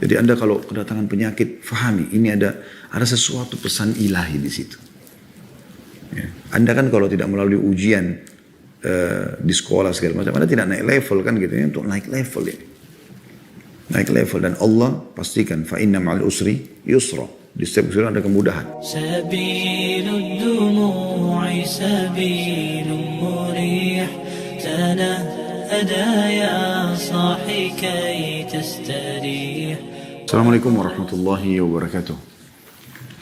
Jadi Anda kalau kedatangan penyakit, fahami ini ada sesuatu pesan ilahi di situ. Ya. Anda kan kalau tidak melalui ujian di sekolah segala macam, Anda tidak naik level kan gitu ya, untuk naik level ini. Naik level, dan Allah pastikan fa inna ma'al usri yusra. Di setiap ujian ada kemudahan. Sabilud dumu'i sabilun murih tanahada ya sahi kay tastarih. Assalamualaikum warahmatullahi wabarakatuh.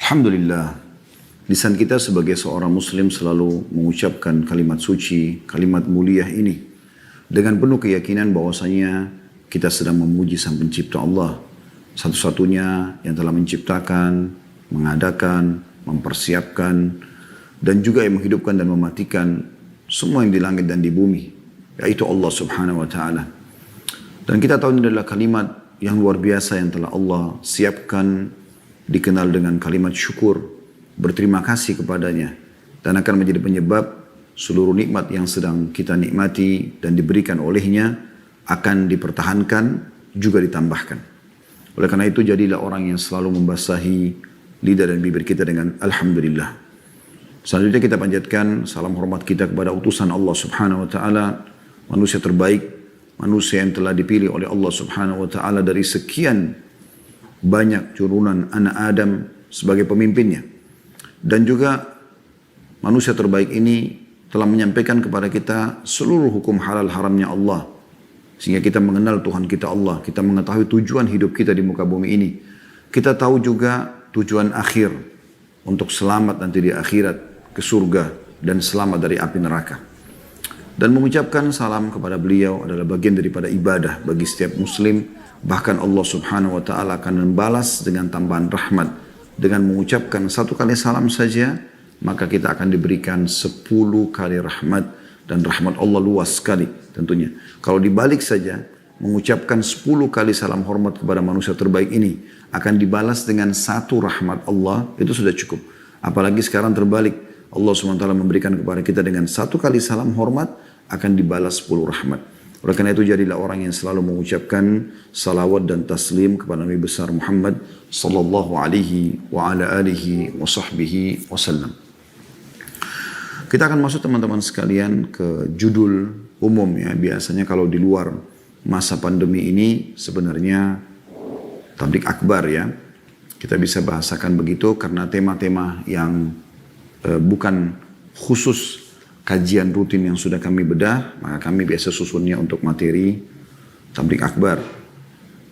Alhamdulillah, lisan kita sebagai seorang muslim selalu mengucapkan kalimat suci, kalimat mulia ini dengan penuh keyakinan bahwasanya kita sedang memuji Sang Pencipta Allah, satu-satunya yang telah menciptakan, mengadakan, mempersiapkan, dan juga yang menghidupkan dan mematikan semua yang di langit dan di bumi, yaitu Allah Subhanahu wa Ta'ala. Dan kita tahu ini adalah kalimat yang luar biasa yang telah Allah siapkan, dikenal dengan kalimat syukur, berterima kasih kepadanya, dan akan menjadi penyebab seluruh nikmat yang sedang kita nikmati dan diberikan olehnya akan dipertahankan, juga ditambahkan. Oleh karena itu jadilah orang yang selalu membasahi lidah dan bibir kita dengan Alhamdulillah. Selanjutnya kita panjatkan salam hormat kita kepada utusan Allah Subhanahu wa Ta'ala, manusia terbaik, manusia yang telah dipilih oleh Allah Subhanahu wa Ta'ala dari sekian banyak turunan anak Adam sebagai pemimpinnya. Dan juga manusia terbaik ini telah menyampaikan kepada kita seluruh hukum halal haramnya Allah, sehingga kita mengenal Tuhan kita Allah, kita mengetahui tujuan hidup kita di muka bumi ini. Kita tahu juga tujuan akhir untuk selamat nanti di akhirat ke surga dan selamat dari api neraka. Dan mengucapkan salam kepada beliau adalah bagian daripada ibadah bagi setiap muslim. Bahkan Allah Subhanahu wa Ta'ala akan membalas dengan tambahan rahmat. Dengan mengucapkan satu kali salam saja, maka kita akan diberikan 10 kali rahmat. Dan rahmat Allah luas sekali tentunya. Kalau dibalik saja, mengucapkan 10 kali salam hormat kepada manusia terbaik ini akan dibalas dengan 1 rahmat Allah, itu sudah cukup. Apalagi sekarang terbalik. Allah SWT memberikan kepada kita dengan 1 kali salam hormat akan dibalas 10 rahmat. Oleh karena itu jadilah orang yang selalu mengucapkan salawat dan taslim kepada Nabi besar Muhammad sallallahu alaihi wa ala alihi wa sahbihi wasallam. Kita akan masuk teman-teman sekalian ke judul umum ya. Biasanya kalau di luar masa pandemi ini sebenarnya tablik akbar ya. Kita bisa bahasakan begitu karena tema-tema yang bukan khusus kajian rutin yang sudah kami bedah, maka kami biasa susunnya untuk materi tablik akbar.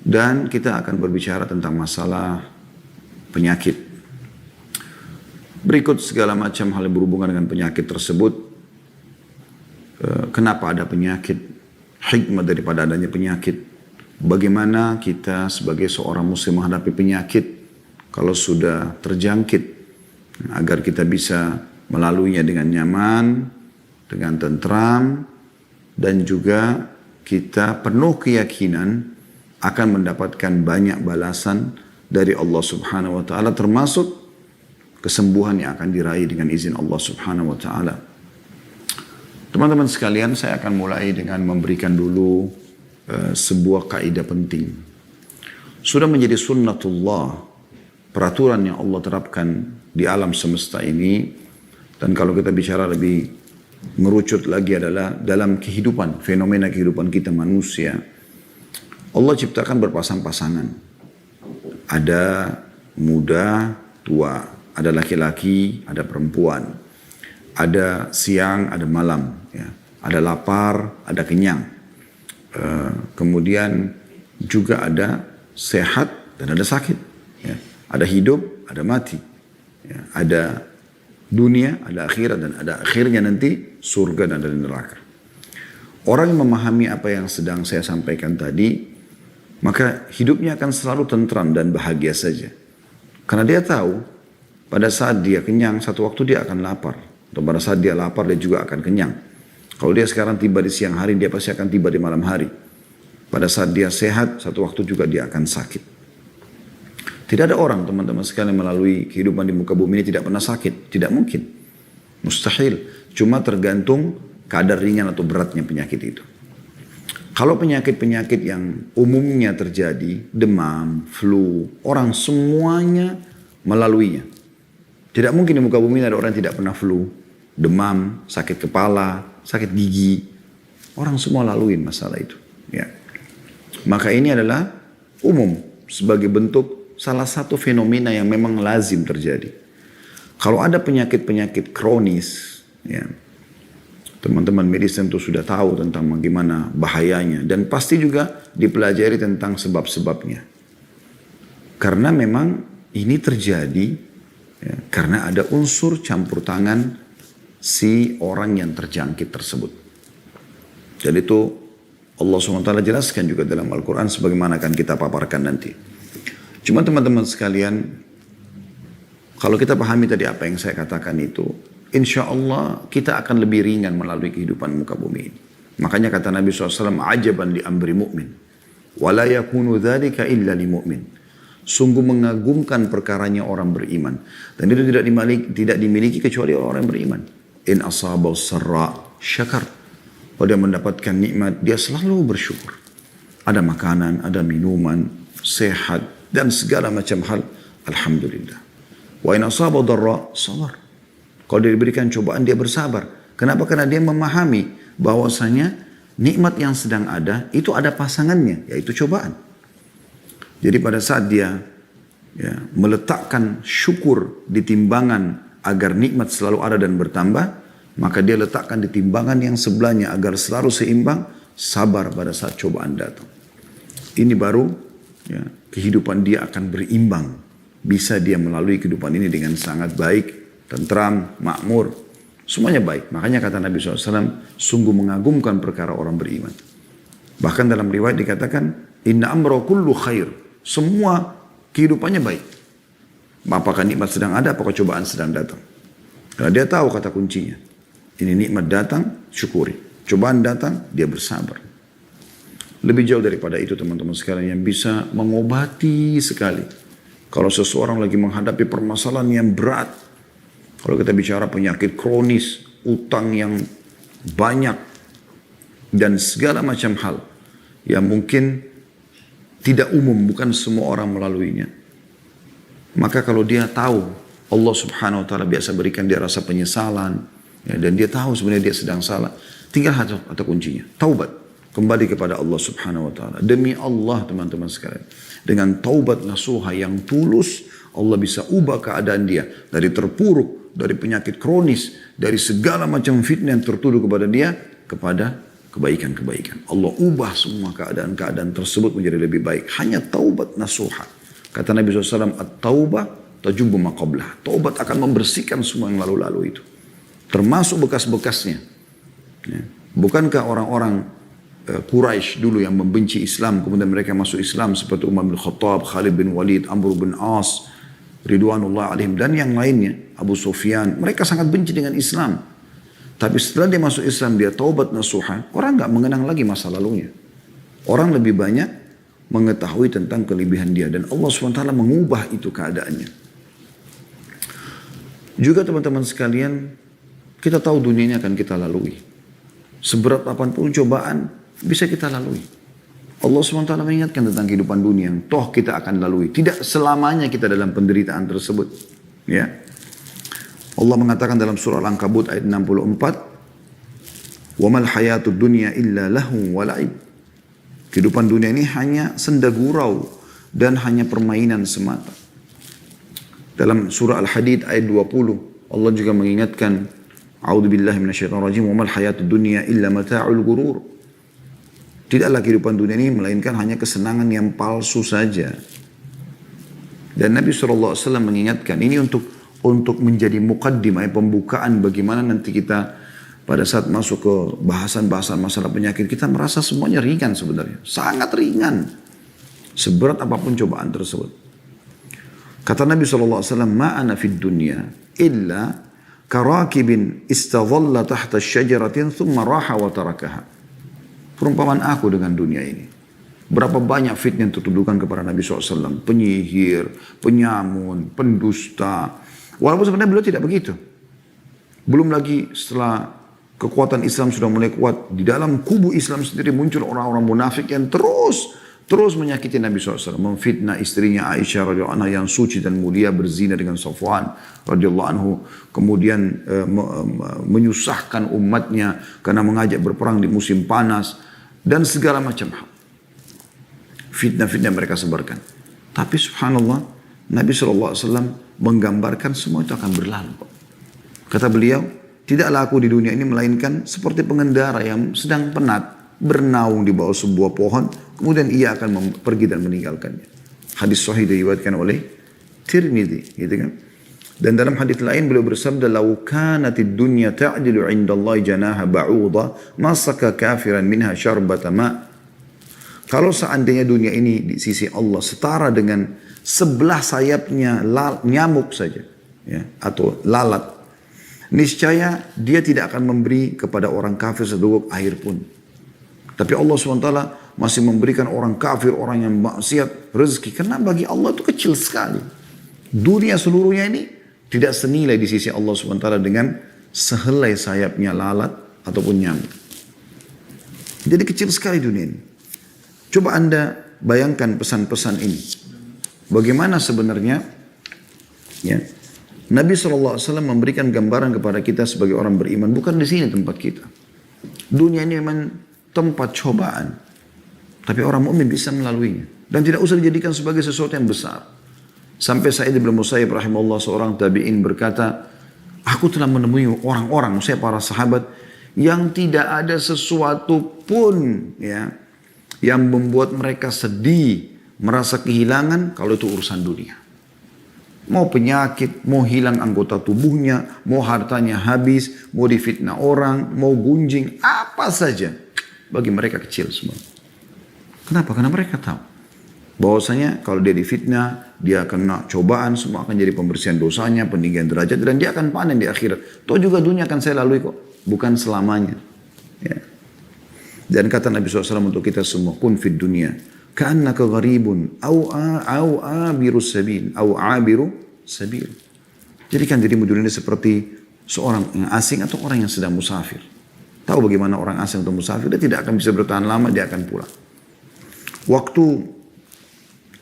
Dan kita akan berbicara tentang masalah penyakit. Berikut segala macam hal yang berhubungan dengan penyakit tersebut. Kenapa ada penyakit? Hikmah daripada adanya penyakit. Bagaimana kita sebagai seorang muslim menghadapi penyakit kalau sudah terjangkit. Agar kita bisa melaluinya dengan nyaman, dengan tentram, dan juga kita penuh keyakinan akan mendapatkan banyak balasan dari Allah Subhanahu wa Ta'ala, termasuk kesembuhan yang akan diraih dengan izin Allah Subhanahu wa Ta'ala. Teman-teman sekalian, saya akan mulai dengan memberikan dulu sebuah kaidah penting. Sudah menjadi sunnatullah, peraturan yang Allah terapkan di alam semesta ini, dan kalau kita bicara lebih merucut lagi adalah dalam kehidupan, fenomena kehidupan kita manusia. Allah ciptakan berpasang-pasangan. Ada muda, tua. Ada laki-laki, ada perempuan. Ada siang, ada malam. Ya. Ada lapar, ada kenyang. Kemudian juga ada sehat dan ada sakit. Ya. Ada hidup, ada mati. Ya. Ada dunia, ada akhirat, dan ada akhirnya nanti surga dan ada neraka. Orang yang memahami apa yang sedang saya sampaikan tadi, maka hidupnya akan selalu tentram dan bahagia saja. Karena dia tahu, pada saat dia kenyang, satu waktu dia akan lapar. Atau pada saat dia lapar, dia juga akan kenyang. Kalau dia sekarang tiba di siang hari, dia pasti akan tiba di malam hari. Pada saat dia sehat, satu waktu juga dia akan sakit. Tidak ada orang teman-teman sekalian melalui kehidupan di muka bumi ini tidak pernah sakit. Tidak mungkin. Mustahil. Cuma tergantung kadar ringan atau beratnya penyakit itu. Kalau penyakit-penyakit yang umumnya terjadi, demam, flu, orang semuanya melaluinya. Tidak mungkin di muka bumi ada orang yang tidak pernah flu, demam, sakit kepala, sakit gigi. Orang semua laluin masalah itu. Ya. Maka ini adalah umum sebagai bentuk salah satu fenomena yang memang lazim terjadi. Kalau ada penyakit-penyakit kronis, ya, teman-teman medis tentu sudah tahu tentang bagaimana bahayanya. Dan pasti juga dipelajari tentang sebab-sebabnya. Karena memang ini terjadi ya, karena ada unsur campur tangan si orang yang terjangkit tersebut. Jadi itu Allah SWT jelaskan juga dalam Al-Quran sebagaimana akan kita paparkan nanti. Cuma teman-teman sekalian, kalau kita pahami tadi apa yang saya katakan itu, insya Allah kita akan lebih ringan melalui kehidupan muka bumi ini. Makanya kata Nabi SAW, ajaban li amri mu'min. Wala yakunu dhalika illa li mu'min. Sungguh mengagumkan perkaranya orang beriman. Dan itu tidak dimiliki kecuali orang yang beriman. In asabau sarra syakar. Kalau dia mendapatkan nikmat, dia selalu bersyukur. Ada makanan, ada minuman, sehat, dan segala macam hal. Alhamdulillah. Wa in asabau darra sabar. Kalau dia diberikan cobaan, dia bersabar. Kenapa? Karena dia memahami bahwasanya nikmat yang sedang ada, itu ada pasangannya, yaitu cobaan. Jadi pada saat dia ya, meletakkan syukur di timbangan agar nikmat selalu ada dan bertambah, maka dia letakkan di timbangan yang sebelahnya agar selalu seimbang, sabar pada saat cobaan datang. Ini baru ya, kehidupan dia akan berimbang. Bisa dia melalui kehidupan ini dengan sangat baik, tentram, makmur, semuanya baik. Makanya kata Nabi SAW, sungguh mengagumkan perkara orang beriman. Bahkan dalam riwayat dikatakan, inna amra kullu khair. Semua kehidupannya baik. Apakah nikmat sedang ada, apakah cobaan sedang datang. Karena dia tahu kata kuncinya. Ini nikmat datang, syukuri. Cobaan datang, dia bersabar. Lebih jauh daripada itu teman-teman sekalian yang bisa mengobati sekali. Kalau seseorang lagi menghadapi permasalahan yang berat. Kalau kita bicara penyakit kronis, utang yang banyak, dan segala macam hal yang mungkin tidak umum, bukan semua orang melaluinya. Maka kalau dia tahu, Allah Subhanahu Wa Taala biasa berikan dia rasa penyesalan, ya, dan dia tahu sebenarnya dia sedang salah. Tinggal satu kuncinya, taubat. Kembali kepada Allah Subhanahu Wa Taala. Demi Allah teman-teman sekalian. Dengan taubat nasuha yang tulus, Allah bisa ubah keadaan dia. Dari terpuruk, dari penyakit kronis, dari segala macam fitnah yang tertuduh kepada dia, kepada kebaikan-kebaikan. Allah ubah semua keadaan-keadaan tersebut menjadi lebih baik. Hanya taubat nasuha. Kata Nabi SAW, at-taubah tajubbu ma qablah. Taubat akan membersihkan semua yang lalu-lalu itu. Termasuk bekas-bekasnya. Ya. Bukankah orang-orang Quraisy dulu yang membenci Islam, kemudian mereka masuk Islam seperti Umar bin Khattab, Khalid bin Walid, Amr bin As, Ridwanullah alaihim, dan yang lainnya, Abu Sufyan. Mereka sangat benci dengan Islam. Tapi setelah dia masuk Islam, dia taubat nasuha, orang nggak mengenang lagi masa lalunya. Orang lebih banyak mengetahui tentang kelebihan dia. Dan Allah SWT mengubah itu keadaannya. Juga teman-teman sekalian, kita tahu dunia ini akan kita lalui. Seberat apapun cobaan, bisa kita lalui. Allah SWT mengingatkan tentang kehidupan dunia yang toh kita akan lalui. Tidak selamanya kita dalam penderitaan tersebut. Ya. Allah mengatakan dalam surah Al-Ankabut ayat 64, وَمَا الْحَيَاةُ الدُّنْيَا إِلَّا لَهُ وَلَعِبْ. Kehidupan dunia ini hanya senda gurau dan hanya permainan semata. Dalam surah Al-Hadid ayat 20, Allah juga mengingatkan, A'udzubillahi minasyaitonirrajim, وَمَا الْحَيَاةُ الدُّنْيَا إِلَّا مَتَاعُ الْغُرُورِ. Tidaklah kehidupan dunia ini melainkan hanya kesenangan yang palsu saja. Dan Nabi SAW mengingatkan ini untuk menjadi muqaddimah, pembukaan bagaimana nanti kita pada saat masuk ke bahasan-bahasan masalah penyakit, kita merasa semuanya ringan sebenarnya. Sangat ringan. Seberat apapun cobaan tersebut. Kata Nabi SAW, ma'ana fid dunya illa karakibin istadhalla tahta syajaratin thumma raha wa tarakaha. Perumpamaan aku dengan dunia ini. Berapa banyak fitnah yang tertuduhkan kepada Nabi SAW. Penyihir, penyamun, pendusta. Walaupun sebenarnya beliau tidak begitu. Belum lagi setelah kekuatan Islam sudah mulai kuat. Di dalam kubu Islam sendiri muncul orang-orang munafik yang terus menyakiti Nabi SAW. Memfitnah istrinya Aisyah radhiyallahu anha yang suci dan mulia berzina dengan Safwan radhiyallahu anhu. Kemudian menyusahkan umatnya karena mengajak berperang di musim panas. Dan segala macam hal. Fitnah-fitnah mereka sebarkan. Tapi subhanallah, Nabi SAW menggambarkan semua itu akan berlalu. Kata beliau, tidaklah aku di dunia ini melainkan seperti pengendara yang sedang penat, bernaung di bawah sebuah pohon, kemudian ia akan pergi dan meninggalkannya. Hadis sahih diriwayatkan oleh Tirmidzi, gitu kan? Dan dalam hadis lain beliau bersabda, "Lau kanatid dunya ta'dilu 'inda Allah janaha ba'udha, ma saka kafiran minha syarbata ma." Kalau seandainya dunia ini di sisi Allah setara dengan sebelah sayapnya nyamuk saja, ya, atau lalat, niscaya dia tidak akan memberi kepada orang kafir sedogok air pun. Tapi Allah SWT masih memberikan orang kafir, orang yang maksiat, rezeki. Karena bagi Allah itu kecil sekali. Dunia seluruhnya ini tidak senilai di sisi Allah SWT dengan sehelai sayapnya lalat ataupun nyamuk. Jadi kecil sekali dunia ini. Coba Anda bayangkan pesan-pesan ini. Bagaimana sebenarnya ya, Nabi SAW memberikan gambaran kepada kita sebagai orang beriman. Bukan di sini tempat kita. Dunia ini memang tempat cobaan. Tapi orang mukmin bisa melaluinya. Dan tidak usah dijadikan sebagai sesuatu yang besar. Sampai Sa'id bin Musayyib rahimahullah, seorang tabi'in, berkata, aku telah menemui orang-orang, saya para sahabat, yang tidak ada sesuatu pun ya, yang membuat mereka sedih, merasa kehilangan kalau itu urusan dunia. Mau penyakit, mau hilang anggota tubuhnya, mau hartanya habis, mau difitnah orang, mau gunjing, apa saja. Bagi mereka kecil semua. Kenapa? Karena mereka tahu bahwasanya kalau dia difitnah, dia kena cobaan, semua akan jadi pembersihan dosanya, peninggian derajat, dan dia akan panen di akhirat. Toh juga dunia akan saya lalui kok, bukan selamanya. Ya. Dan kata Nabi SAW untuk kita semua, kun fid dunia, ka'annaka gharibun, au abiru sabil, au abiru sabil. Jadikan dirimu dunia ini seperti seorang yang asing atau orang yang sedang musafir. Tahu bagaimana orang asing atau musafir, dia tidak akan bisa bertahan lama, dia akan pulang. Waktu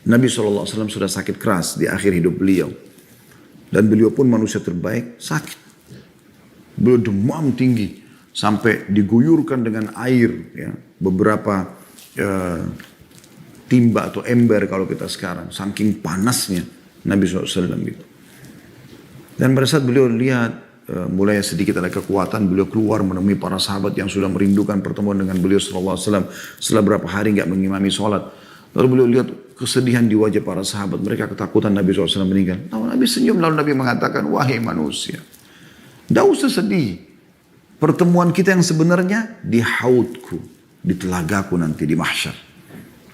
Nabi SAW sudah sakit keras di akhir hidup beliau. Dan beliau pun manusia terbaik, sakit. Beliau demam tinggi. Sampai diguyurkan dengan air. Ya, beberapa timba atau ember kalau kita sekarang. Saking panasnya Nabi SAW itu. Dan pada saat beliau lihat mulai sedikit ada kekuatan, beliau keluar menemui para sahabat yang sudah merindukan pertemuan dengan beliau SAW. Setelah berapa hari nggak mengimami sholat. Lalu beliau lihat kesedihan di wajah para sahabat. Mereka ketakutan Nabi SAW meninggal. Lalu Nabi senyum, lalu Nabi mengatakan, wahai manusia, tidak usah sedih. Pertemuan kita yang sebenarnya di haudku, di telagaku nanti di mahsyar.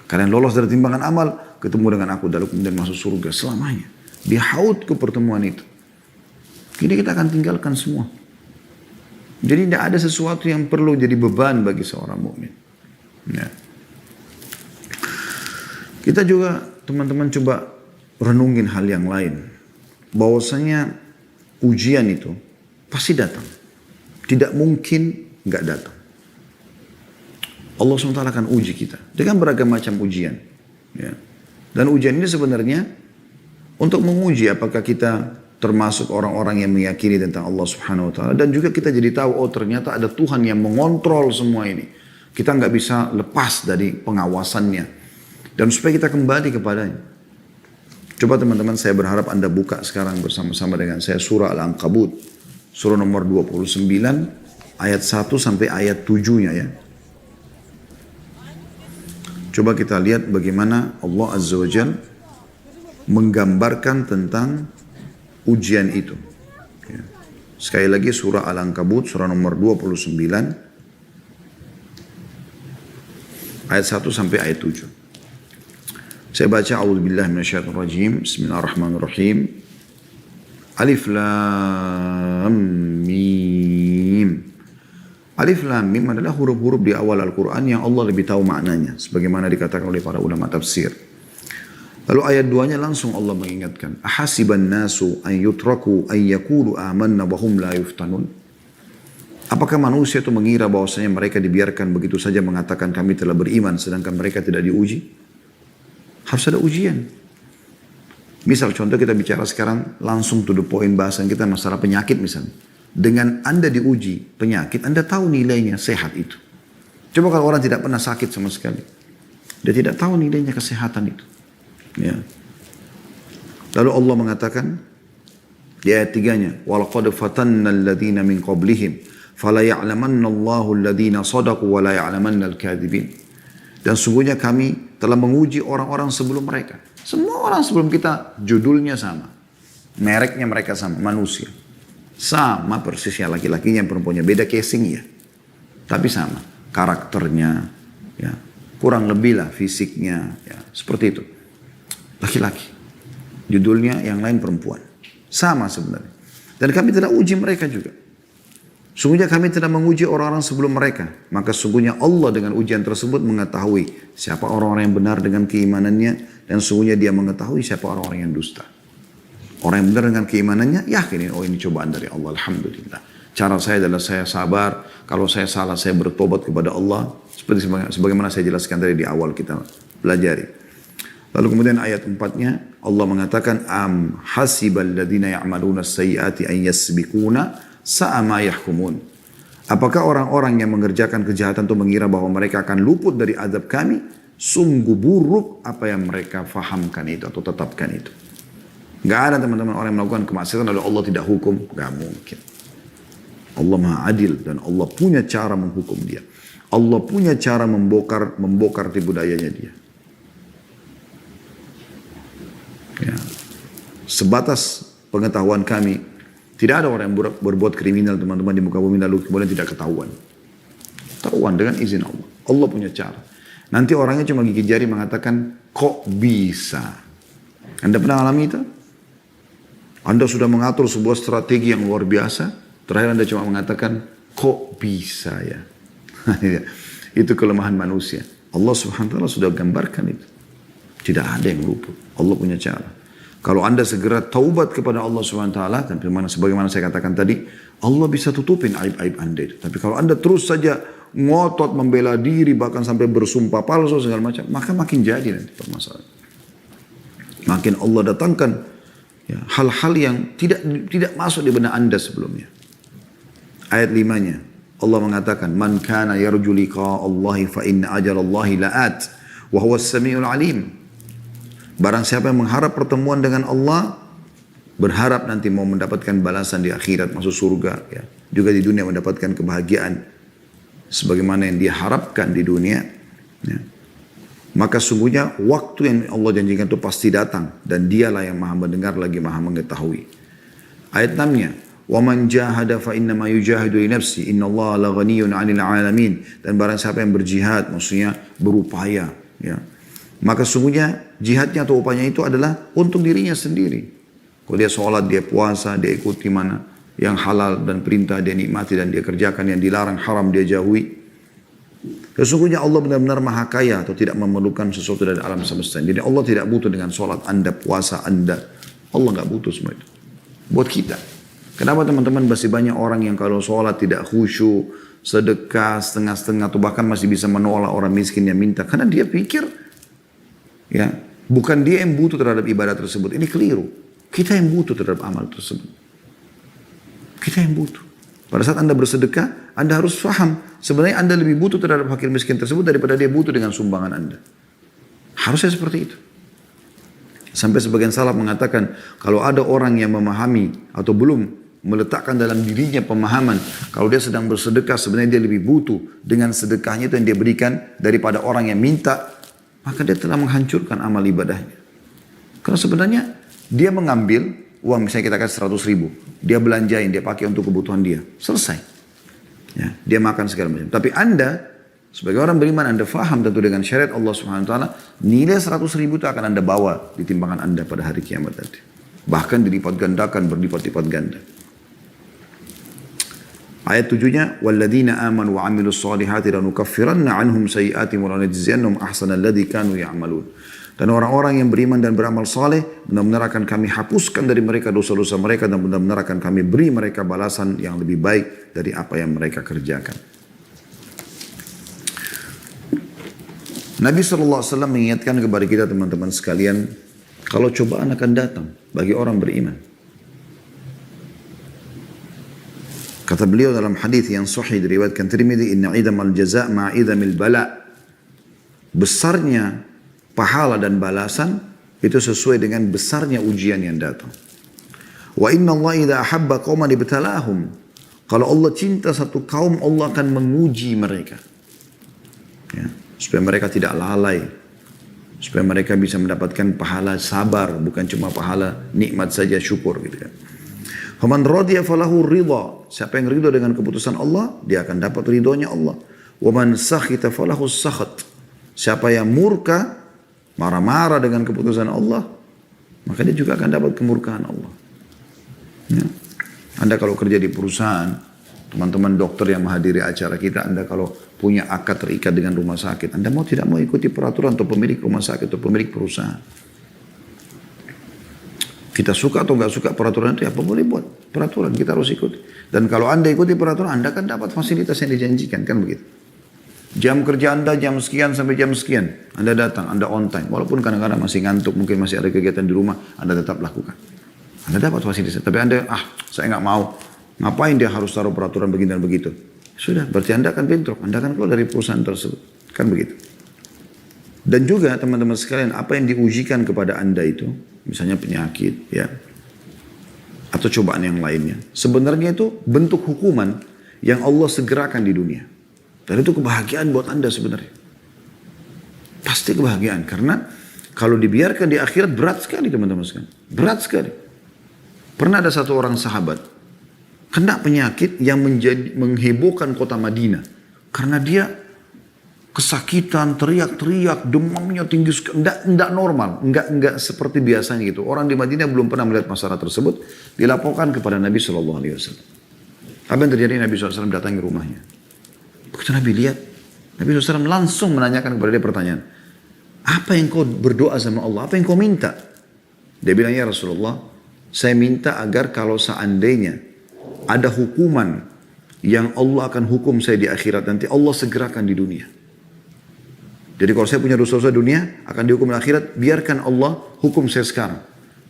Kalian lolos dari timbangan amal, ketemu dengan aku, lalu kemudian masuk surga selamanya. Di haudku pertemuan itu. Jadi kita akan tinggalkan semua. Jadi tidak ada sesuatu yang perlu jadi beban bagi seorang mukmin. Ya. Kita juga teman-teman coba renungin hal yang lain. Bahwasanya ujian itu pasti datang. Tidak mungkin nggak datang. Allah SWT akan uji kita dengan beragam macam ujian. Ya. Dan ujian ini sebenarnya untuk menguji apakah kita termasuk orang-orang yang meyakini tentang Allah Subhanahu Wa Taala. Dan juga kita jadi tahu, oh ternyata ada Tuhan yang mengontrol semua ini. Kita nggak bisa lepas dari pengawasannya. Dan supaya kita kembali kepadanya. Coba teman-teman, saya berharap Anda buka sekarang bersama-sama dengan saya surah Al-Ankabut. Surah nomor 29 ayat 1 sampai ayat 7-nya ya. Coba kita lihat bagaimana Allah Azza wa Jalla menggambarkan tentang ujian itu. Ya. Sekali lagi surah Al-Ankabut surah nomor 29 ayat 1 sampai ayat 7. Saya baca a'udzubillahi minasyaitonir rajim. Bismillahirrahmanirrahim. Alif lam mim. Alif lam mim adalah huruf-huruf di awal Al-Qur'an yang Allah lebih tahu maknanya sebagaimana dikatakan oleh para ulama tafsir. Lalu ayat 2-nya langsung Allah mengingatkan, ahasiban nasu an yutraku an yaqulu amanna wa hum la yuftanun. Apakah manusia itu mengira bahwasanya mereka dibiarkan begitu saja mengatakan kami telah beriman sedangkan mereka tidak diuji? Harus ada ujian. Misal contoh kita bicara sekarang langsung to the point bahasan kita masalah penyakit misalnya. Dengan Anda diuji penyakit, Anda tahu nilainya sehat itu. Coba kalau orang tidak pernah sakit sama sekali. Dia tidak tahu nilainya kesehatan itu. Ya. Lalu Allah mengatakan di ayat 3-nya, وَلَقَدْ فَتَنَّ الَّذِينَ مِنْ قَبْلِهِمْ فَلَا يَعْلَمَنَّ اللَّهُ الَّذِينَ صَدَقُوا وَلَا يَعْلَمَنَّ الْكَاذِبِينَ. Dan sungguhnya kami telah menguji orang-orang sebelum mereka. Semua orang sebelum kita judulnya sama. Mereknya mereka sama, manusia. Sama persisnya laki-lakinya, perempuannya. Beda casing ya. Tapi sama. Karakternya, ya, kurang lebih lah fisiknya. Ya, seperti itu. Laki-laki. Judulnya yang lain perempuan. Sama sebenarnya. Dan kami telah uji mereka juga. Sungguhnya kami telah menguji orang-orang sebelum mereka. Maka sungguhnya Allah dengan ujian tersebut mengetahui siapa orang-orang yang benar dengan keimanannya. Dan sungguhnya dia mengetahui siapa orang-orang yang dusta. Orang yang benar dengan keimanannya, yakinin, oh ini cobaan dari Allah, alhamdulillah. Cara saya adalah saya sabar. Kalau saya salah, saya bertobat kepada Allah. Seperti sebagaimana saya jelaskan tadi di awal kita pelajari. Lalu kemudian ayat 4-nya, Allah mengatakan, am hasibal ladina ya'maluna sayyiati an yasbikuna sa'ama yahkumun. Apakah orang-orang yang mengerjakan kejahatan itu mengira bahwa mereka akan luput dari azab kami? Sungguh buruk apa yang mereka fahamkan itu atau tetapkan itu. Gak ada teman-teman orang yang melakukan kemaksiatan lalu Allah tidak hukum. Gak mungkin. Allah maha adil dan Allah punya cara menghukum dia. Allah punya cara membongkar tipu dayanya dia. Ya. Sebatas pengetahuan kami, tidak ada orang yang berbuat kriminal teman-teman di muka bumi lalu kemudian tidak ketahuan. Ketahuan dengan izin Allah. Allah punya cara. Nanti orangnya cuma gigit jari mengatakan, kok bisa? Anda pernah alami itu? Anda sudah mengatur sebuah strategi yang luar biasa. Terakhir Anda cuma mengatakan, kok bisa ya? Itu kelemahan manusia. Allah subhanahu wa ta'ala sudah gambarkan itu. Tidak ada yang luput. Allah punya cara. Kalau Anda segera taubat kepada Allah subhanahu wa ta'ala, dan sebagaimana saya katakan tadi, Allah bisa tutupin aib-aib Anda itu. Tapi kalau Anda terus saja ngotot membela diri, bahkan sampai bersumpah palsu segala macam, maka makin jadi nanti permasalahan. Makin Allah datangkan ya, hal-hal yang tidak masuk di benak Anda sebelumnya. Ayat 5-nya, Allah mengatakan, man kana yarju liqa Allahi fa inna ajalallahi la'at wa huwa as-sami'ul alim. Barang siapa yang mengharap pertemuan dengan Allah, berharap nanti mau mendapatkan balasan di akhirat, masuk surga, ya. Juga di dunia mendapatkan kebahagiaan sebagaimana yang dia harapkan di dunia, ya. Maka sungguhnya waktu yang Allah janjikan itu pasti datang dan dialah yang maha mendengar lagi maha mengetahui. Ayat 6-nya, wa man jahada fa innama yujahidu li nafsi innallaha laghaniyun 'anil 'alamin. Dan barang siapa yang berjihad, maksudnya berupaya, ya, maka sungguhnya jihadnya atau upayanya itu adalah untuk dirinya sendiri. Kalau dia sholat, dia puasa, dia ikuti mana yang halal dan perintah dia nikmati dan dia kerjakan, yang dilarang haram dia jauhi. Sesungguhnya Allah benar-benar maha kaya atau tidak memerlukan sesuatu dari alam semesta. Jadi Allah tidak butuh dengan sholat Anda, puasa Anda. Allah nggak butuh semua itu. Buat kita. Kenapa teman-teman masih banyak orang yang kalau sholat tidak khusyuk, sedekah setengah-setengah atau bahkan masih bisa menolak orang miskin yang minta. Karena dia pikir ya, bukan dia yang butuh terhadap ibadah tersebut. Ini keliru. Kita yang butuh terhadap amal tersebut. Kita yang butuh. Pada saat Anda bersedekah, Anda harus paham. Sebenarnya Anda lebih butuh terhadap fakir miskin tersebut daripada dia butuh dengan sumbangan Anda. Harusnya seperti itu. Sampai sebagian salaf mengatakan, kalau ada orang yang memahami atau belum meletakkan dalam dirinya pemahaman, kalau dia sedang bersedekah, sebenarnya dia lebih butuh dengan sedekahnya itu yang dia berikan daripada orang yang minta, maka dia telah menghancurkan amal ibadahnya. Karena sebenarnya dia mengambil uang, misalnya kita kasih 100 ribu, dia belanjain, dia pakai untuk kebutuhan dia, selesai. Ya, dia makan segala macam. Tapi Anda, sebagai orang beriman, Anda faham tentu dengan syariat Allah Subhanahu Wa Taala, nilai 100 ribu itu akan Anda bawa di timbangan Anda pada hari kiamat nanti. Bahkan dilipat gandakan, berlipat-lipat ganda. Ayat 7-nya, walladzina amanu wa 'amilus solihati lanukaffiranna 'anhum sayyi'atihim wa lanajziyannahum ahsanal ladzi kanu ya'malun. Dan orang-orang yang beriman dan beramal saleh, benar-benar akan kami hapuskan dari mereka dosa-dosa mereka dan benar-benar akan kami beri mereka balasan yang lebih baik dari apa yang mereka kerjakan. Nabi SAW mengingatkan kepada kita teman-teman sekalian, kalau cobaan akan datang bagi orang beriman. Kata beliau dalam hadis yang sahih diriwayatkan Tirmidzi, inna idamal jaza' ma'idamil bala. Besarnya pahala dan balasan itu sesuai dengan besarnya ujian yang datang. Wa inna Allah idza ahabba qauman ibtalahum. Kalau Allah cinta satu kaum, Allah akan menguji mereka. Ya, supaya mereka tidak lalai. Supaya mereka bisa mendapatkan pahala sabar, bukan cuma pahala nikmat saja, syukur gitu kan. Faman radiya falahu ridha. Siapa yang ridha dengan keputusan Allah, dia akan dapat ridhonya Allah. Wa man sakhita falahu sakhat. Siapa yang murka, marah-marah dengan keputusan Allah, maka dia juga akan dapat kemurkaan Allah. Ya. Anda kalau kerja di perusahaan, teman-teman dokter yang menghadiri acara kita, Anda kalau punya akad terikat dengan rumah sakit, Anda mau tidak mau ikuti peraturan atau pemilik rumah sakit atau pemilik perusahaan. Kita suka atau nggak suka peraturan itu, apa boleh buat peraturan, kita harus ikuti. Dan kalau Anda ikuti peraturan, Anda kan dapat fasilitas yang dijanjikan, kan begitu. Jam kerja Anda jam sekian sampai jam sekian, Anda datang, Anda on time. Walaupun kadang-kadang masih ngantuk, mungkin masih ada kegiatan di rumah, Anda tetap lakukan. Anda dapat fasilitas. Tapi Anda, saya nggak mau. Ngapain dia harus taruh peraturan begini dan begitu? Sudah, berarti Anda akan bentrok. Anda akan keluar dari perusahaan tersebut. Kan begitu. Dan juga teman-teman sekalian, apa yang diujikan kepada Anda itu, misalnya penyakit, ya, atau cobaan yang lainnya, sebenarnya itu bentuk hukuman yang Allah segerakan di dunia. Dan itu kebahagiaan buat Anda sebenarnya. Pasti kebahagiaan. Karena kalau dibiarkan di akhirat berat sekali teman-teman sekalian. Berat sekali. Pernah ada satu orang sahabat kena penyakit yang menghebohkan kota Madinah. Karena dia kesakitan, teriak-teriak, demamnya tinggi sekali. Enggak normal. Enggak seperti biasanya gitu. Orang di Madinah belum pernah melihat masalah tersebut. Dilaporkan kepada Nabi SAW. Apa yang terjadi? Nabi SAW datangi rumahnya. Begitu Nabi lihat, Nabi SAW langsung menanyakan kepada dia pertanyaan. Apa yang kau berdoa sama Allah? Apa yang kau minta? Dia bilang, ya Rasulullah, saya minta agar kalau seandainya ada hukuman yang Allah akan hukum saya di akhirat nanti, Allah segerakan di dunia. Jadi kalau saya punya dosa-dosa dunia, akan dihukum di akhirat, biarkan Allah hukum saya sekarang.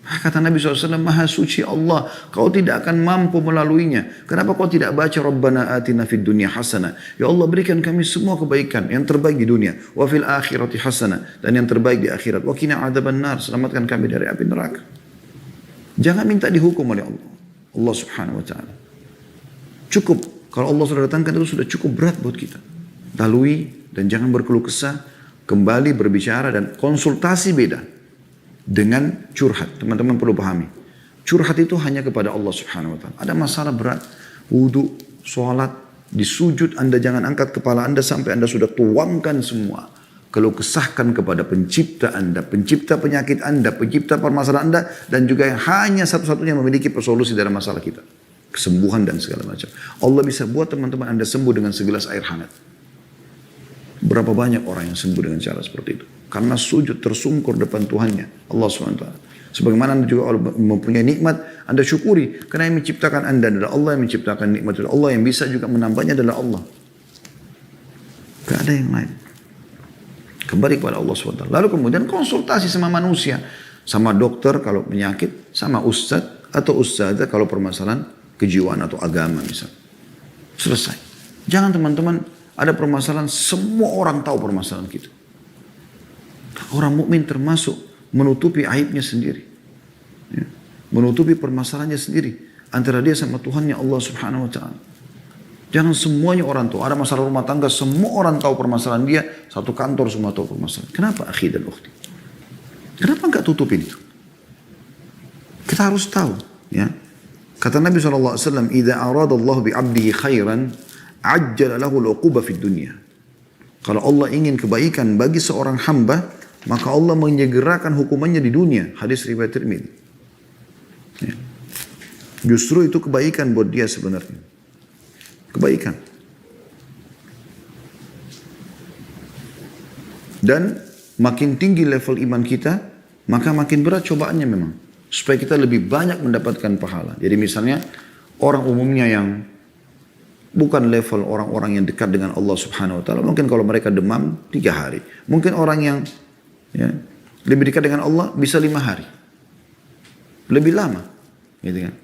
Kata Nabi SAW, Maha suci Allah, kau tidak akan mampu melaluinya. Kenapa kau tidak baca Rabbana atina fid dunya hasanah? Ya Allah, berikan kami semua kebaikan yang terbaik di dunia. Wa fil akhirati hasanah, dan yang terbaik di akhirat. Wa qina adzabannar, selamatkan kami dari api neraka. Jangan minta dihukum oleh Allah. Allah Subhanahu wa taala. Cukup kalau Allah sudah datangkan itu sudah cukup berat buat kita. Lalui dan jangan berkeluh kesah, kembali berbicara dan konsultasi beda dengan curhat. Teman-teman perlu pahami. Curhat itu hanya kepada Allah Subhanahu wa taala. Ada masalah berat, wudu, sholat, di sujud Anda jangan angkat kepala Anda sampai Anda sudah tuangkan semua. Kalau kesahkan kepada pencipta Anda, pencipta penyakit Anda, pencipta permasalahan Anda, dan juga yang hanya satu-satunya memiliki solusi dari masalah kita. Kesembuhan dan segala macam. Allah bisa buat teman-teman Anda sembuh dengan segelas air hangat. Berapa banyak orang yang sembuh dengan cara seperti itu? Karena sujud tersungkur depan Tuhannya, Allah SWT. Sebagaimana Anda juga mempunyai nikmat, Anda syukuri. Karena yang menciptakan Anda adalah Allah, yang menciptakan nikmat adalah Allah, yang bisa juga menambahnya adalah Allah. Gak ada yang lain. Kembali kepada Allah SWT. Lalu kemudian konsultasi sama manusia. Sama dokter kalau penyakit, sama ustadz atau ustadzah kalau permasalahan kejiwaan atau agama misalnya. Selesai. Jangan teman-teman ada permasalahan, semua orang tahu permasalahan kita. Orang mukmin termasuk menutupi aibnya sendiri. Ya. Menutupi permasalahannya sendiri. Antara dia sama Tuhannya Allah Subhanahu wa ta'ala. Jangan semuanya orang tahu. Ada masalah rumah tangga, semua orang tahu permasalahan dia. Satu kantor semua tahu permasalahan. Kenapa akhi dan ukhti? Kenapa enggak tutupin itu? Kita harus tahu. Ya. Kata Nabi SAW, "Idza aradallahu bi'abdihi khairan, ajjala lahu al-uquba fid dunya." Kalau Allah ingin kebaikan bagi seorang hamba, maka Allah menyegerakan hukumannya di dunia. Hadis riwayat Tirmidzi. Ya. Justru itu kebaikan buat dia sebenarnya. Kebaikan. Dan makin tinggi level iman kita, maka makin berat cobaannya memang. Supaya kita lebih banyak mendapatkan pahala. Jadi misalnya orang umumnya yang bukan level orang-orang yang dekat dengan Allah Subhanahu Wa Taala, mungkin kalau mereka demam 3 hari. Mungkin orang yang lebih dekat dengan Allah bisa 5 hari. Lebih lama. Gitu kan.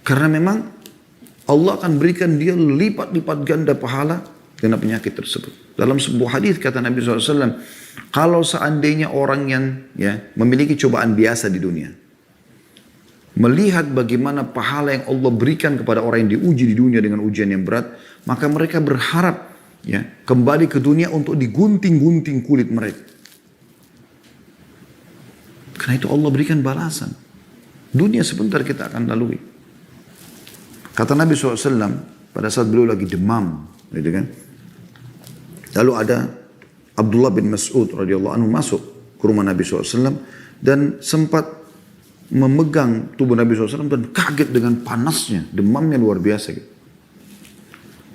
Karena memang Allah akan berikan dia lipat-lipat ganda pahala karena penyakit tersebut. Dalam sebuah hadis kata Nabi SAW, kalau seandainya orang yang memiliki cobaan biasa di dunia, melihat bagaimana pahala yang Allah berikan kepada orang yang diuji di dunia dengan ujian yang berat, maka mereka berharap kembali ke dunia untuk digunting-gunting kulit mereka. Karena itu Allah berikan balasan. Dunia sebentar kita akan lalui. Kata Nabi SAW pada saat beliau lagi demam, gitu kan. Lalu ada Abdullah bin Mas'ud radhiyallahu anhu masuk ke rumah Nabi SAW dan sempat memegang tubuh Nabi SAW dan kaget dengan panasnya, demamnya luar biasa. Gitu.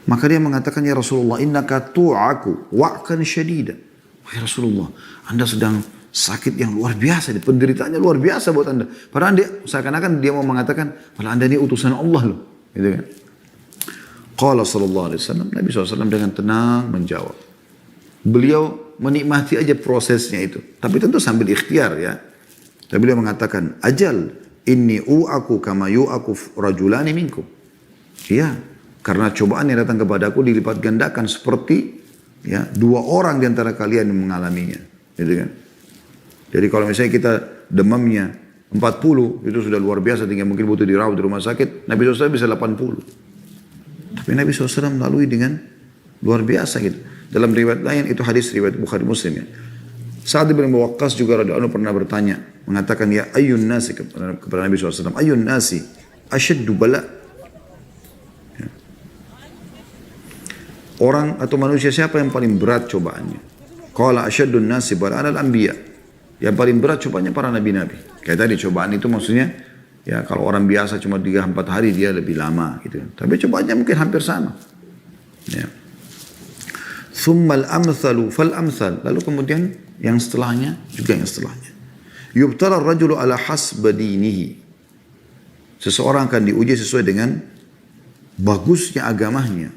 Maka dia mengatakan, ya Rasulullah, innaka tu'aku wa'kan syadida. Ya Rasulullah, Anda sedang sakit yang luar biasa, penderitaannya luar biasa buat Anda. Padahal dia seakan-akan dia mau mengatakan, padahal Anda ini utusan Allah loh. Gitu kan. Qala sallallahu alaihi wasallam, Nabi SAW dengan tenang menjawab. Beliau menikmati aja prosesnya itu. Tapi tentu sambil ikhtiar ya. Dan beliau mengatakan, ajal inni u'aku kama yu'aku rajulani minkum. Iya, karena cobaan yang datang kepadaku dilipat gandakan seperti 2 orang di antara kalian yang mengalaminya. Gitu kan. Jadi kalau misalnya kita demamnya 40, itu sudah luar biasa, tinggal mungkin butuh dirawat di rumah sakit, Nabi SAW bisa 80. Tapi Nabi SAW melalui dengan luar biasa gitu. Dalam riwayat lain, itu hadis riwayat Bukhari Muslim ya. Sa'ad bin Waqqas juga radhiyallahu anhu pernah bertanya, mengatakan, ya ayyun nasi, kepada Nabi SAW, ayyun nasi asyaddu bala. Ya. Orang atau manusia siapa yang paling berat cobaannya? Qala asyaddun nasi bala'an al-anbiya. Yang paling berat cobaannya para nabi-nabi. Kayak tadi cobaan itu maksudnya, ya kalau orang biasa cuma 3-4 hari dia lebih lama gitu. Tapi cobaannya mungkin hampir sama. Ya. Thummal amthalu fal amthal. Lalu kemudian yang setelahnya juga yang setelahnya. Yubtala ar-rajulu ala hasba dinihi. Seseorang akan diuji sesuai dengan bagusnya agamanya.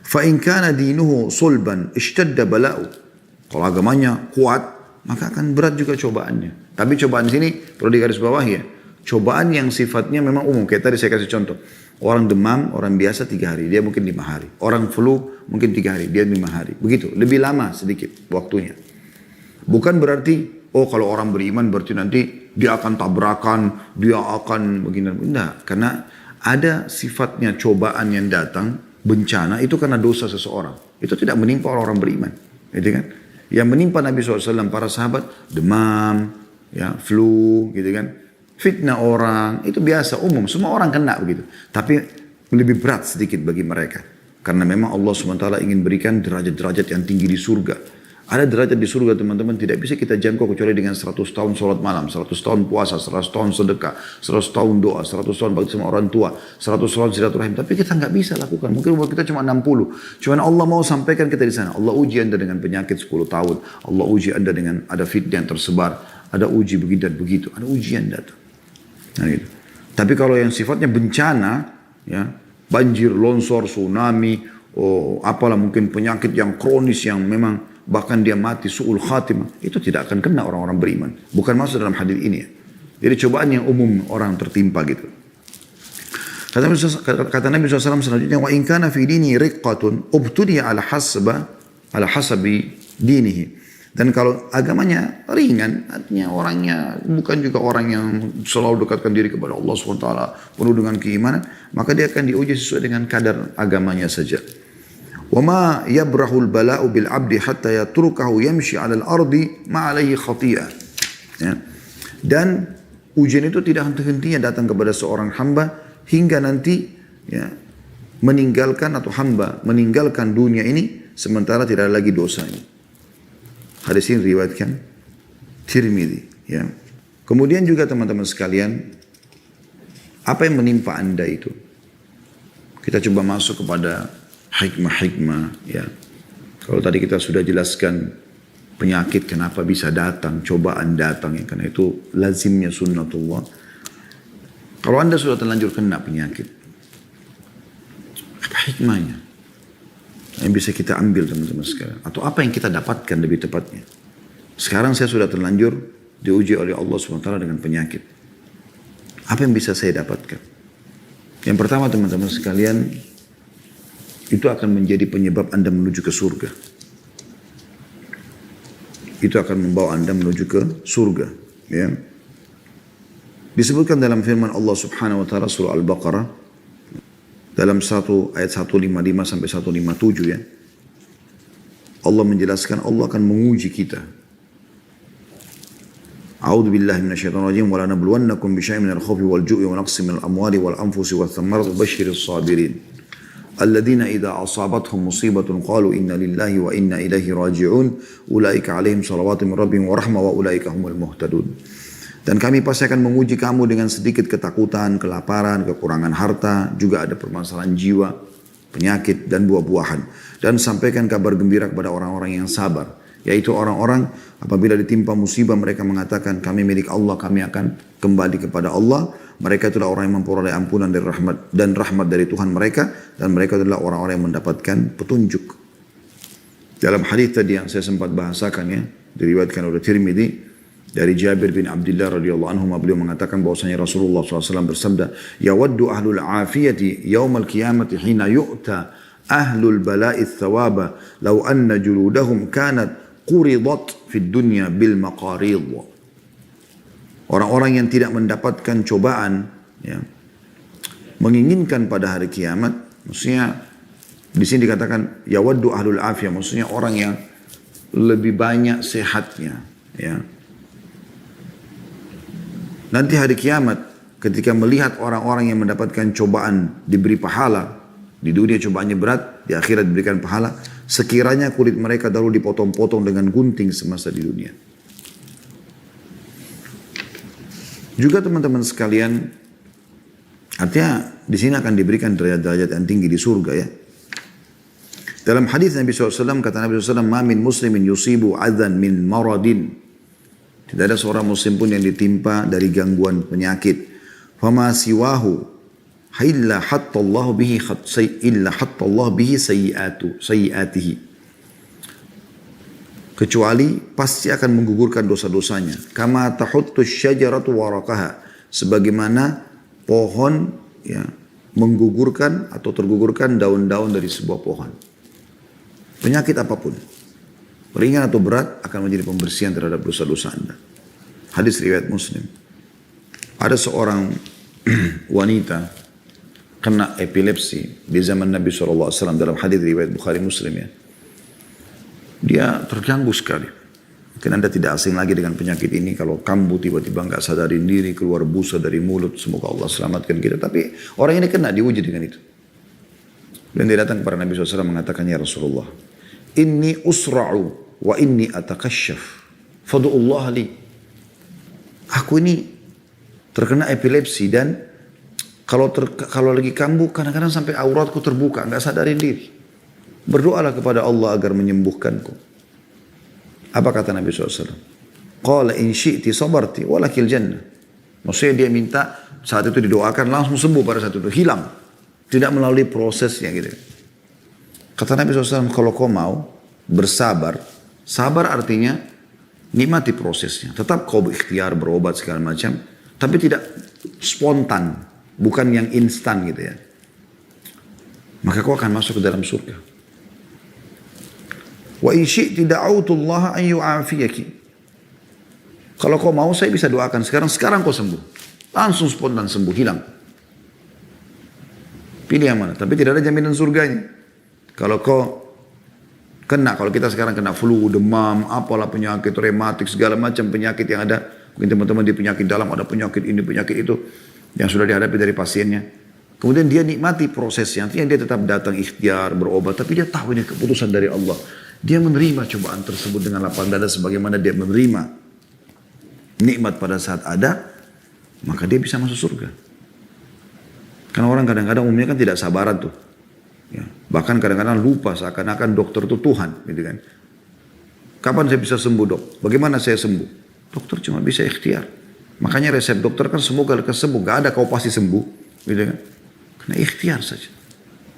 Fa in kana dinuhu sulban ishtadda bala'u. Kalau agamanya kuat, maka akan berat juga cobaannya. Tapi cobaan sini perlu digarisbawahi ya. Cobaan yang sifatnya memang umum. Kayak tadi saya kasih contoh. Orang demam, orang biasa 3 hari, dia mungkin 5 hari. Orang flu mungkin 3 hari, dia 5 hari. Begitu, lebih lama sedikit waktunya. Bukan berarti, oh kalau orang beriman berarti nanti dia akan tabrakan, dia akan begini. Enggak, karena ada sifatnya cobaan yang datang, bencana itu karena dosa seseorang. Itu tidak menimpa orang beriman. Gitu kan? Yang menimpa Nabi SAW, para sahabat, demam, ya, flu, gitu kan. Fitnah orang, itu biasa, umum. Semua orang kena begitu. Tapi lebih berat sedikit bagi mereka. Karena memang Allah SWT ingin berikan derajat-derajat yang tinggi di surga. Ada derajat di surga teman-teman tidak bisa kita jangkau kecuali dengan 100 tahun sholat malam, 100 tahun puasa, 100 tahun sedekah, 100 tahun doa, 100 tahun bakti sama orang tua, 100 tahun silaturahim. Tapi kita nggak bisa lakukan. Mungkin umur kita cuma 60. Cuman Allah mau sampaikan kita di sana. Allah uji Anda dengan penyakit 10 tahun. Allah uji Anda dengan ada fitnah yang tersebar. Ada uji begitu dan begitu. Ada ujian datang. Nah, gitu. Tapi kalau yang sifatnya bencana, ya, banjir, longsor, tsunami, apalah mungkin penyakit yang kronis yang memang bahkan dia mati su'ul khatimah, itu tidak akan kena orang-orang beriman. Bukan masuk dalam hadis ini ya. Jadi cobaan yang umum orang tertimpa gitu. Kata Nabi SAW selanjutnya, wa in kana fi dini riqqatun ubtuliya ala hasabi dinihi. Dan kalau agamanya ringan, artinya orangnya bukan juga orang yang selalu dekatkan diri kepada Allah SWT, penuh dengan keimanan, maka dia akan diuji sesuai dengan kadar agamanya saja. وَمَا يَبْرَهُ الْبَلَاءُ بِالْعَبْدِ حَتَّى يَتْرُكَهُ يَمْشِي عَلَى الْأَرْضِ مَا عَلَيْهِ خَطِيئَةٌ. Ya. Dan ujian itu tidak henti-hentinya datang kepada seorang hamba hingga nanti ya, meninggalkan atau hamba meninggalkan dunia ini sementara tidak ada lagi dosanya. Hadis ini riwayatkan Tirmidzi. Ya. Kemudian juga teman-teman sekalian, apa yang menimpa Anda itu? Kita coba masuk kepada hikmah-hikmah. Ya. Kalau tadi kita sudah jelaskan Penyakit kenapa bisa datang, cobaan datang, ya karena itu lazimnya sunnatullah. Kalau Anda sudah terlanjur kena penyakit, apa hikmahnya yang bisa kita ambil teman-teman sekalian? Atau apa yang kita dapatkan lebih tepatnya? Sekarang saya sudah terlanjur diuji oleh Allah SWT dengan penyakit. Apa yang bisa saya dapatkan? Yang pertama teman-teman sekalian, itu akan menjadi penyebab Anda menuju ke surga. Itu akan membawa Anda menuju ke surga. Ya. Disebutkan dalam firman Allah Subhanahu wa taala surah Al-Baqarah dalam ayat 155 sampai 157 ya. Allah menjelaskan Allah akan menguji kita. A'udzu billahi minasyaitonir rajim wa la nabluwannakum bisyai'in minal khawfi wal ju'i wa naqsin minal amwali wal anfusi wath thamarati wa basyiris sabirin. Alladzina idza asabatuhum musibatun qalu inna lillahi wa inna ilaihi raji'un ulaika 'alaihim shalawatun min rabbihim wa rahmah wa ulaika humul muhtadun. Dan kami pasti akan menguji kamu dengan sedikit ketakutan, kelaparan, kekurangan harta, juga ada permasalahan jiwa, penyakit dan buah-buahan. Dan sampaikan kabar gembira kepada orang-orang yang sabar, yaitu orang-orang apabila ditimpa musibah mereka mengatakan kami milik Allah, kami akan kembali kepada Allah. Mereka itulah orang yang memperoleh ampunan dari rahmat dari Tuhan mereka, dan mereka adalah orang-orang yang mendapatkan petunjuk. Dalam hadis tadi yang saya sempat bahasakan ya, diriwayatkan oleh Tirmidzi dari Jabir bin Abdullah radhiyallahu anhu, beliau mengatakan bahwasanya Rasulullah SAW bersabda, yawaddu ahlul afiyati yaumal qiyamati hina yu'ta ahlul bala'i thawaba law anna juludahum kanat quridat fid dunya bil maqarid. Orang-orang yang tidak mendapatkan cobaan ya, menginginkan pada hari kiamat, maksudnya di sini dikatakan yawaddu ahlul afiyah, maksudnya orang yang lebih banyak sehatnya ya. Nanti hari kiamat ketika melihat orang-orang yang mendapatkan cobaan diberi pahala, di dunia cobaannya berat, di akhirat diberikan pahala, sekiranya kulit mereka dahulu dipotong-potong dengan gunting semasa di dunia. Juga teman-teman sekalian, artinya di sini akan diberikan derajat-derajat yang tinggi di surga ya. Dalam hadis Nabi SAW kata Nabi SAW, "Ma min muslimin yusibu adzan min maradin." Tidak ada seorang muslim pun yang ditimpa dari gangguan penyakit. Fama siwahu illa hatta Allah bihi sayyiatihi. Kecuali pasti akan menggugurkan dosa-dosanya. Kama tahuttu syajaratu waraqaha. Sebagaimana pohon ya, menggugurkan atau tergugurkan daun-daun dari sebuah pohon. Penyakit apapun, ringan atau berat, akan menjadi pembersihan terhadap dosa-dosa Anda. Hadis riwayat Muslim. Ada seorang wanita kena epilepsi di zaman Nabi SAW dalam hadis riwayat Bukhari Muslim ya. Dia terganggu sekali. Mungkin Anda tidak asing lagi dengan penyakit ini. Kalau kambuh tiba-tiba nggak sadarin diri, keluar busa dari mulut, semoga Allah selamatkan kita. Tapi orang ini kena diuji dengan itu. Dan dia datang kepada Nabi SAW mengatakan, ya Rasulullah, inni usra'u wa inni atakashaf fadu'ullah li. Aku ini terkena epilepsi dan kalau lagi kambuh kadang-kadang sampai auratku terbuka, nggak sadarin diri. Berdoalah kepada Allah agar menyembuhkanku. Apa kata Nabi SAW? Qala in syi'ti sabarti walakil jannah. Maksudnya dia minta saat itu didoakan langsung sembuh pada saat itu, hilang. Tidak melalui prosesnya gitu. Kata Nabi SAW, kalau kau mau bersabar, sabar artinya nikmati prosesnya. Tetap kau berikhtiar, berobat segala macam, tapi tidak spontan, bukan yang instan gitu ya. Maka kau akan masuk ke dalam surga. Wa in syi'ti da'autullaha an yu'afiyaki. Kalau kau mau saya bisa doakan sekarang kau sembuh. Langsung spontan sembuh, hilang. Pilih yang mana, tapi tidak ada jaminan surganya. Kalau kau kena, kalau kita sekarang kena flu, demam, apalah penyakit rematik, segala macam penyakit yang ada. Mungkin teman-teman di penyakit dalam ada penyakit ini, penyakit itu yang sudah dihadapi dari pasiennya. Kemudian dia nikmati prosesnya, artinya dia tetap datang ikhtiar, berobat, tapi dia tahu ini keputusan dari Allah. Dia menerima cobaan tersebut dengan lapang dada sebagaimana dia menerima nikmat pada saat ada, maka dia bisa masuk surga. Karena orang kadang-kadang umumnya kan tidak sabaran tuh. Ya. Bahkan kadang-kadang lupa seakan-akan dokter itu Tuhan. Gitu kan. Kapan saya bisa sembuh dok? Bagaimana saya sembuh? Dokter cuma bisa ikhtiar. Makanya resep dokter kan semoga lekas sembuh. Gak ada kau pasti sembuh. Gitu kan? Karena ikhtiar saja.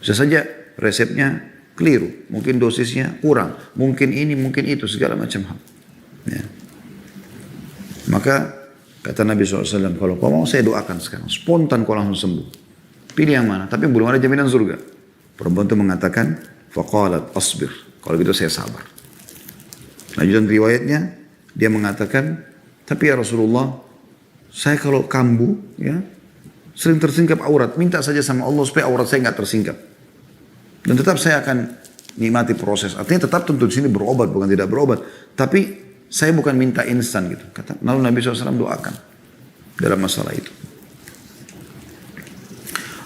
Bisa saja resepnya keliru. Mungkin dosisnya kurang. Mungkin ini, mungkin itu. Segala macam hal. Ya. Maka kata Nabi SAW, kalau kau mau saya doakan sekarang. Spontan kau langsung sembuh. Pilih yang mana? Tapi belum ada jaminan surga. Perempuan itu mengatakan, faqalat asbir. Kalau gitu saya sabar. Lanjutan riwayatnya, dia mengatakan, tapi ya Rasulullah, saya kalau kambuh, ya, sering tersingkap aurat. Minta saja sama Allah supaya aurat saya nggak tersingkap. Dan tetap saya akan nikmati proses. Artinya tetap tentu di sini berobat, bukan tidak berobat. Tapi saya bukan minta instan gitu. Lalu Nabi SAW doakan dalam masalah itu.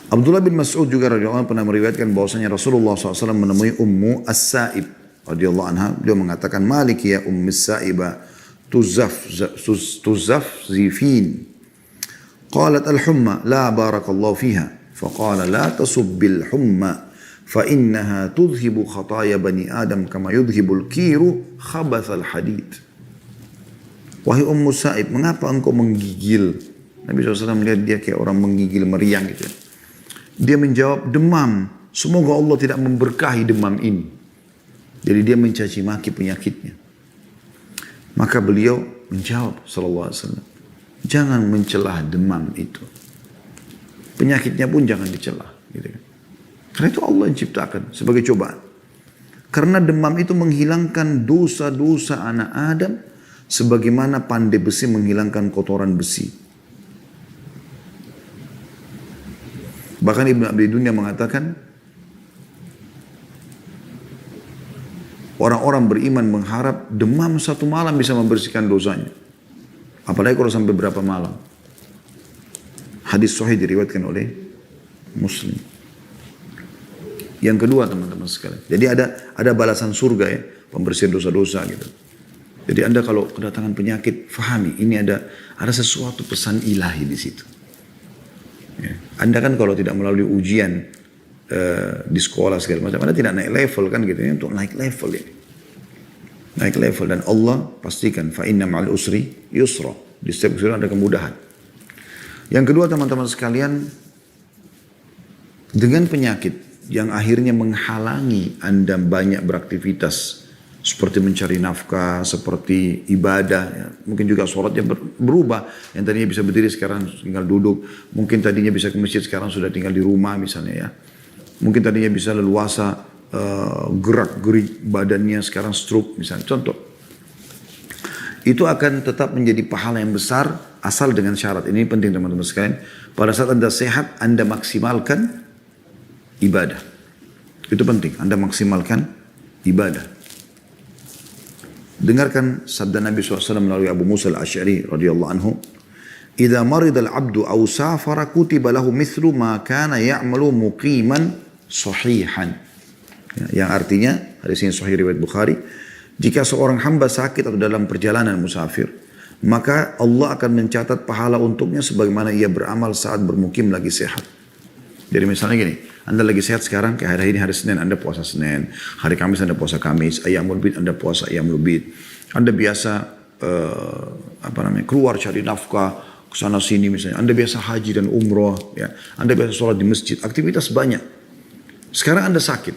Abdullah bin Mas'ud juga radhiyallahu anhu pernah meriwayatkan bahwasanya Rasulullah SAW menemui Ummu As-Sa'ib radhiyallahu anha. Beliau mengatakan, Malik ya Ummu As-Sa'ibah tuzaf zifin. Qalat al-humma la barakallahu fiha. Faqala la tasubbil humma. فإنها تذهب خطايا بني آدم كما يذهب الكير خبث الحديد. Wahai Ummu Sa'ib, mengapa engkau menggigil? Nabi SAW melihat dia kayak orang menggigil meriang gitu. Dia menjawab, demam. Semoga Allah tidak memberkahi demam ini. Jadi dia mencaci maki penyakitnya. Maka beliau menjawab SAW, jangan mencelah demam itu. Penyakitnya pun jangan dicelah. Gitu kan. Karena itu Allah yang ciptakan sebagai cobaan. Karena demam itu menghilangkan dosa-dosa anak Adam sebagaimana pandai besi menghilangkan kotoran besi. Bahkan Ibn Abi Dunya mengatakan, orang-orang beriman mengharap demam satu malam bisa membersihkan dosanya. Apalagi kalau sampai berapa malam. Hadis sahih diriwayatkan oleh Muslim. Yang kedua teman-teman sekalian. Jadi ada balasan surga ya. Pembersihan dosa-dosa gitu. Jadi Anda kalau kedatangan penyakit, fahami. Ini ada sesuatu pesan ilahi di situ. Ya. Anda kan kalau tidak melalui ujian di sekolah segala macam, Anda tidak naik level kan gitu. Ya. Untuk naik level ini. Naik level. Dan Allah pastikan. Fa inna ma'al usri yusra. Di setiap kesulitan ada kemudahan. Yang kedua teman-teman sekalian. Dengan penyakit yang akhirnya menghalangi Anda banyak beraktivitas seperti mencari nafkah, seperti ibadah, ya. Mungkin juga sholatnya berubah, yang tadinya bisa berdiri sekarang tinggal duduk, mungkin tadinya bisa ke masjid sekarang sudah tinggal di rumah misalnya ya, mungkin tadinya bisa leluasa gerak-gerik badannya sekarang stroke misalnya, contoh. Itu akan tetap menjadi pahala yang besar asal dengan syarat, ini penting teman-teman sekalian, pada saat Anda sehat Anda maksimalkan ibadah. Itu penting. Anda maksimalkan ibadah. Dengarkan sabda Nabi SAW melalui Abu Musa al-Ash'ari radhiyallahu anhu. Idza marida al-'abdu aw safara kutiba lahu mithlu ma kana ya'malu muqiman sahihan. Yang artinya, hadis ini sahih riwayat Bukhari, jika seorang hamba sakit atau dalam perjalanan musafir, maka Allah akan mencatat pahala untuknya sebagaimana ia beramal saat bermukim lagi sehat. Jadi misalnya gini, Anda lagi sehat sekarang, kayak hari ini hari Senin, Anda puasa Senin. Hari Kamis Anda puasa Kamis. Ayyamul bid Anda puasa Ayyamul bid. Anda biasa keluar cari nafkah ke sana sini misalnya. Anda biasa haji dan umroh, ya. Anda biasa sholat di masjid. Aktivitas banyak. Sekarang Anda sakit.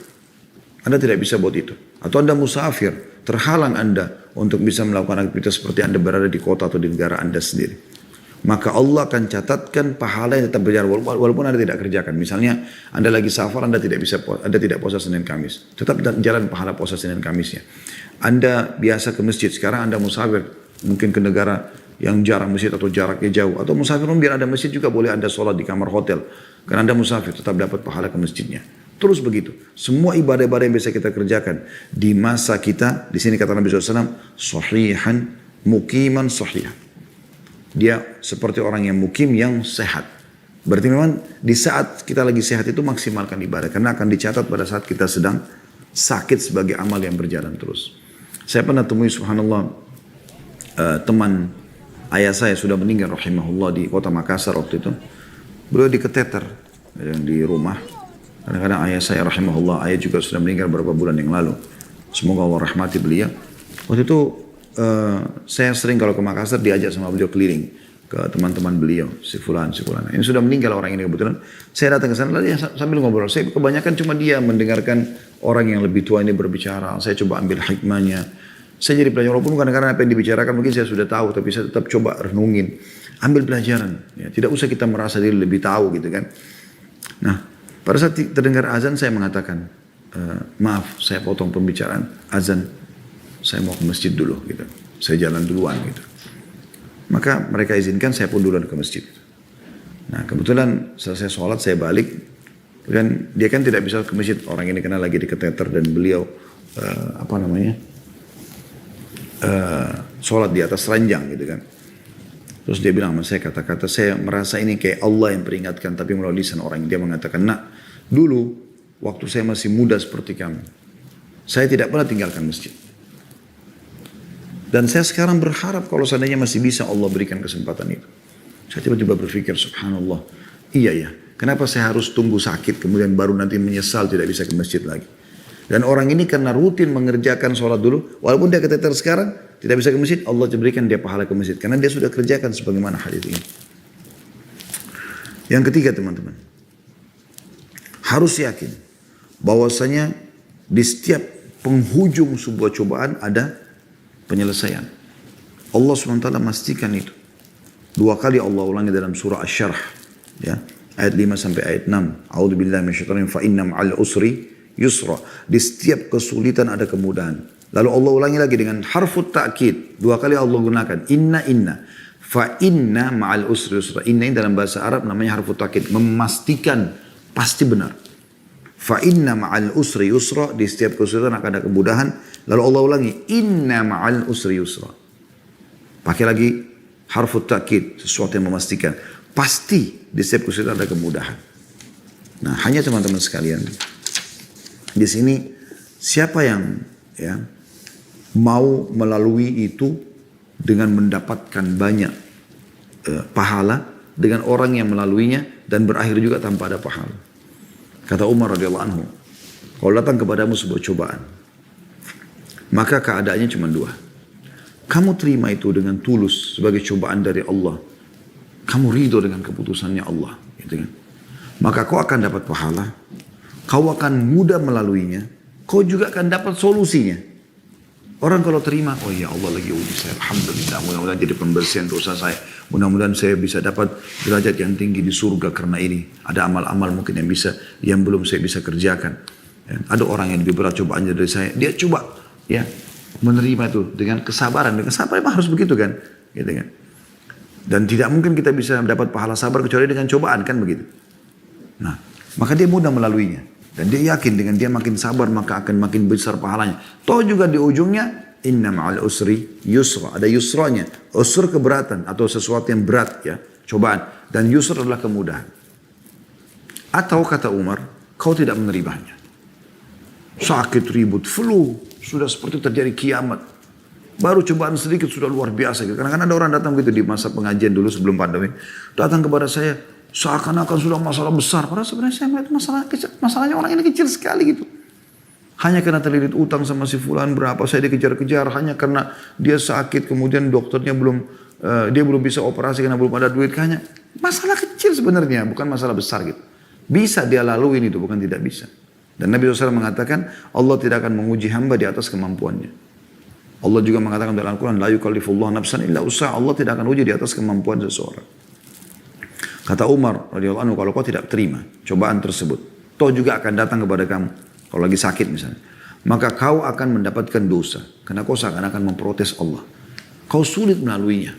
Anda tidak bisa buat itu. Atau Anda musafir, terhalang Anda untuk bisa melakukan aktivitas seperti Anda berada di kota atau di negara Anda sendiri. Maka Allah akan catatkan pahala yang tetap berjalan walaupun Anda tidak kerjakan. Misalnya Anda lagi safar, Anda tidak puasa Senin Kamis. Tetap jalan pahala puasa Senin Kamisnya. Anda biasa ke masjid, sekarang Anda musafir, mungkin ke negara yang jarang masjid atau jaraknya jauh. Atau musafir biar ada masjid juga boleh Anda sholat di kamar hotel. Karena Anda musafir tetap dapat pahala ke masjidnya. Terus begitu. Semua ibadah-ibadah yang bisa kita kerjakan di masa kita, di sini kata Nabi SAW, sahihan, mukiman sahihan. Dia seperti orang yang mukim yang sehat. Berarti memang di saat kita lagi sehat itu maksimalkan ibadah. Karena akan dicatat pada saat kita sedang sakit sebagai amal yang berjalan terus. Saya pernah temui subhanallah teman ayah saya sudah meninggal rahimahullah di kota Makassar waktu itu. Beliau diketeter di rumah. Kadang-kadang ayah saya rahimahullah, ayah juga sudah meninggal beberapa bulan yang lalu. Semoga Allah rahmati beliau. Waktu itu saya sering kalau ke Makassar diajak sama beliau keliling ke teman-teman beliau, si fulan. Ini sudah meninggal orang ini kebetulan. Saya datang ke sana lalu sambil ngobrol. Saya kebanyakan cuma dia mendengarkan orang yang lebih tua ini berbicara. Saya coba ambil hikmahnya. Saya jadi pelajar walaupun kadang-kadang apa yang dibicarakan mungkin saya sudah tahu, tapi saya tetap coba renungin, ambil pelajaran. Ya, tidak usah kita merasa diri lebih tahu gitu kan. Nah, pada saat terdengar azan saya mengatakan, maaf saya potong pembicaraan azan, saya mau ke masjid dulu gitu. Saya jalan duluan gitu. Maka mereka izinkan, saya pun duluan ke masjid. Nah kebetulan selesai sholat saya balik, dan dia kan tidak bisa ke masjid, orang ini kena lagi diketeter dan beliau sholat di atas ranjang gitu kan. Terus dia bilang sama saya kata-kata, saya merasa ini kayak Allah yang peringatkan, tapi melalui lisan orang. Dia mengatakan, nak, dulu waktu saya masih muda seperti kamu, saya tidak pernah tinggalkan masjid. Dan saya sekarang berharap kalau seandainya masih bisa Allah berikan kesempatan itu. Saya tiba-tiba berpikir, subhanallah, iya ya, kenapa saya harus tunggu sakit kemudian baru nanti menyesal tidak bisa ke masjid lagi. Dan orang ini karena rutin mengerjakan sholat dulu, walaupun dia keteter sekarang, tidak bisa ke masjid, Allah berikan dia pahala ke masjid. Karena dia sudah kerjakan sebagaimana hadis ini. Yang ketiga teman-teman, harus yakin bahwasanya di setiap penghujung sebuah cobaan ada penyelesaian. Allah SWT memastikan itu. 2 kali Allah ulangi dalam surah Asy-Syarh, ya, ayat 5 sampai ayat 6. A'udzubillahi minasyaitonir rajim, fa inna ma'al usri yusra. Di setiap kesulitan ada kemudahan. Lalu Allah ulangi lagi dengan harfut ta'kid. 2 kali Allah gunakan inna. Fa inna ma'al usri yusra. Inna ini dalam bahasa Arab namanya harfut ta'kid, memastikan pasti benar. Fa inna ma'al usri yusra. Di setiap kesulitan akan ada kemudahan. Lalu Allah ulangi inna ma'al usri yusra. Pakai lagi harfut ta'kid, sesuatu yang memastikan pasti di setiap kesulitan ada kemudahan. Nah, hanya teman-teman sekalian, di sini siapa yang mau melalui itu dengan mendapatkan banyak pahala dengan orang yang melaluinya dan berakhir juga tanpa ada pahala. Kata Umar radhiyallahu anhu, kalau datang kepadamu sebuah cobaan, maka keadaannya cuma 2. Kamu terima itu dengan tulus sebagai cobaan dari Allah. Kamu ridho dengan keputusannya Allah, gitu kan? Maka kau akan dapat pahala. Kau akan mudah melaluinya. Kau juga akan dapat solusinya. Orang kalau terima, oh ya Allah lagi uji saya, alhamdulillah, mudah-mudahan jadi pembersihan dosa saya. Mudah-mudahan saya bisa dapat derajat yang tinggi di surga karena ini. Ada amal-amal mungkin yang belum saya bisa kerjakan. Ada orang yang lebih berat cobaannya dari saya. Dia coba, ya, menerima itu dengan kesabaran. Dengan sabar memang harus begitu kan, gitu kan. Dan tidak mungkin kita bisa dapat pahala sabar kecuali dengan cobaan, kan begitu. Nah, maka dia mudah melaluinya. Dan dia yakin dengan dia makin sabar maka akan makin besar pahalanya. Toh juga di ujungnya inna ma'al usri yusra. Ada yusranya. Usr keberatan atau sesuatu yang berat, ya, cobaan. Dan yusra adalah kemudahan. Atau kata Umar, kau tidak menerimanya. Sakit, ribut, flu, sudah seperti terjadi kiamat. Baru cobaan sedikit sudah luar biasa. Karena kan ada orang datang gitu di masa pengajian dulu sebelum pandemi. Datang kepada saya, seakan-akan sudah masalah besar. Padahal sebenarnya saya melihat masalah kecil, masalahnya orang ini kecil sekali gitu. Hanya karena terlilit utang sama si fulan berapa, saya dikejar-kejar. Hanya karena dia sakit, kemudian dokternya dia belum bisa operasi karena belum ada duit. Hanya masalah kecil sebenarnya, bukan masalah besar gitu. Bisa dia laluin itu, bukan tidak bisa. Dan Nabi SAW mengatakan, Allah tidak akan menguji hamba di atas kemampuannya. Allah juga mengatakan dalam Al-Quran, la yukallifullahu nafsan illa usaha. Allah tidak akan uji di atas kemampuan seseorang. Kata Umar radhiyallahu anhu, kalau kau tidak terima cobaan tersebut, toh juga akan datang kepada kamu. Kalau lagi sakit misalnya, maka kau akan mendapatkan dosa. Karena kau seakan-akan memprotes Allah. Kau sulit melaluinya.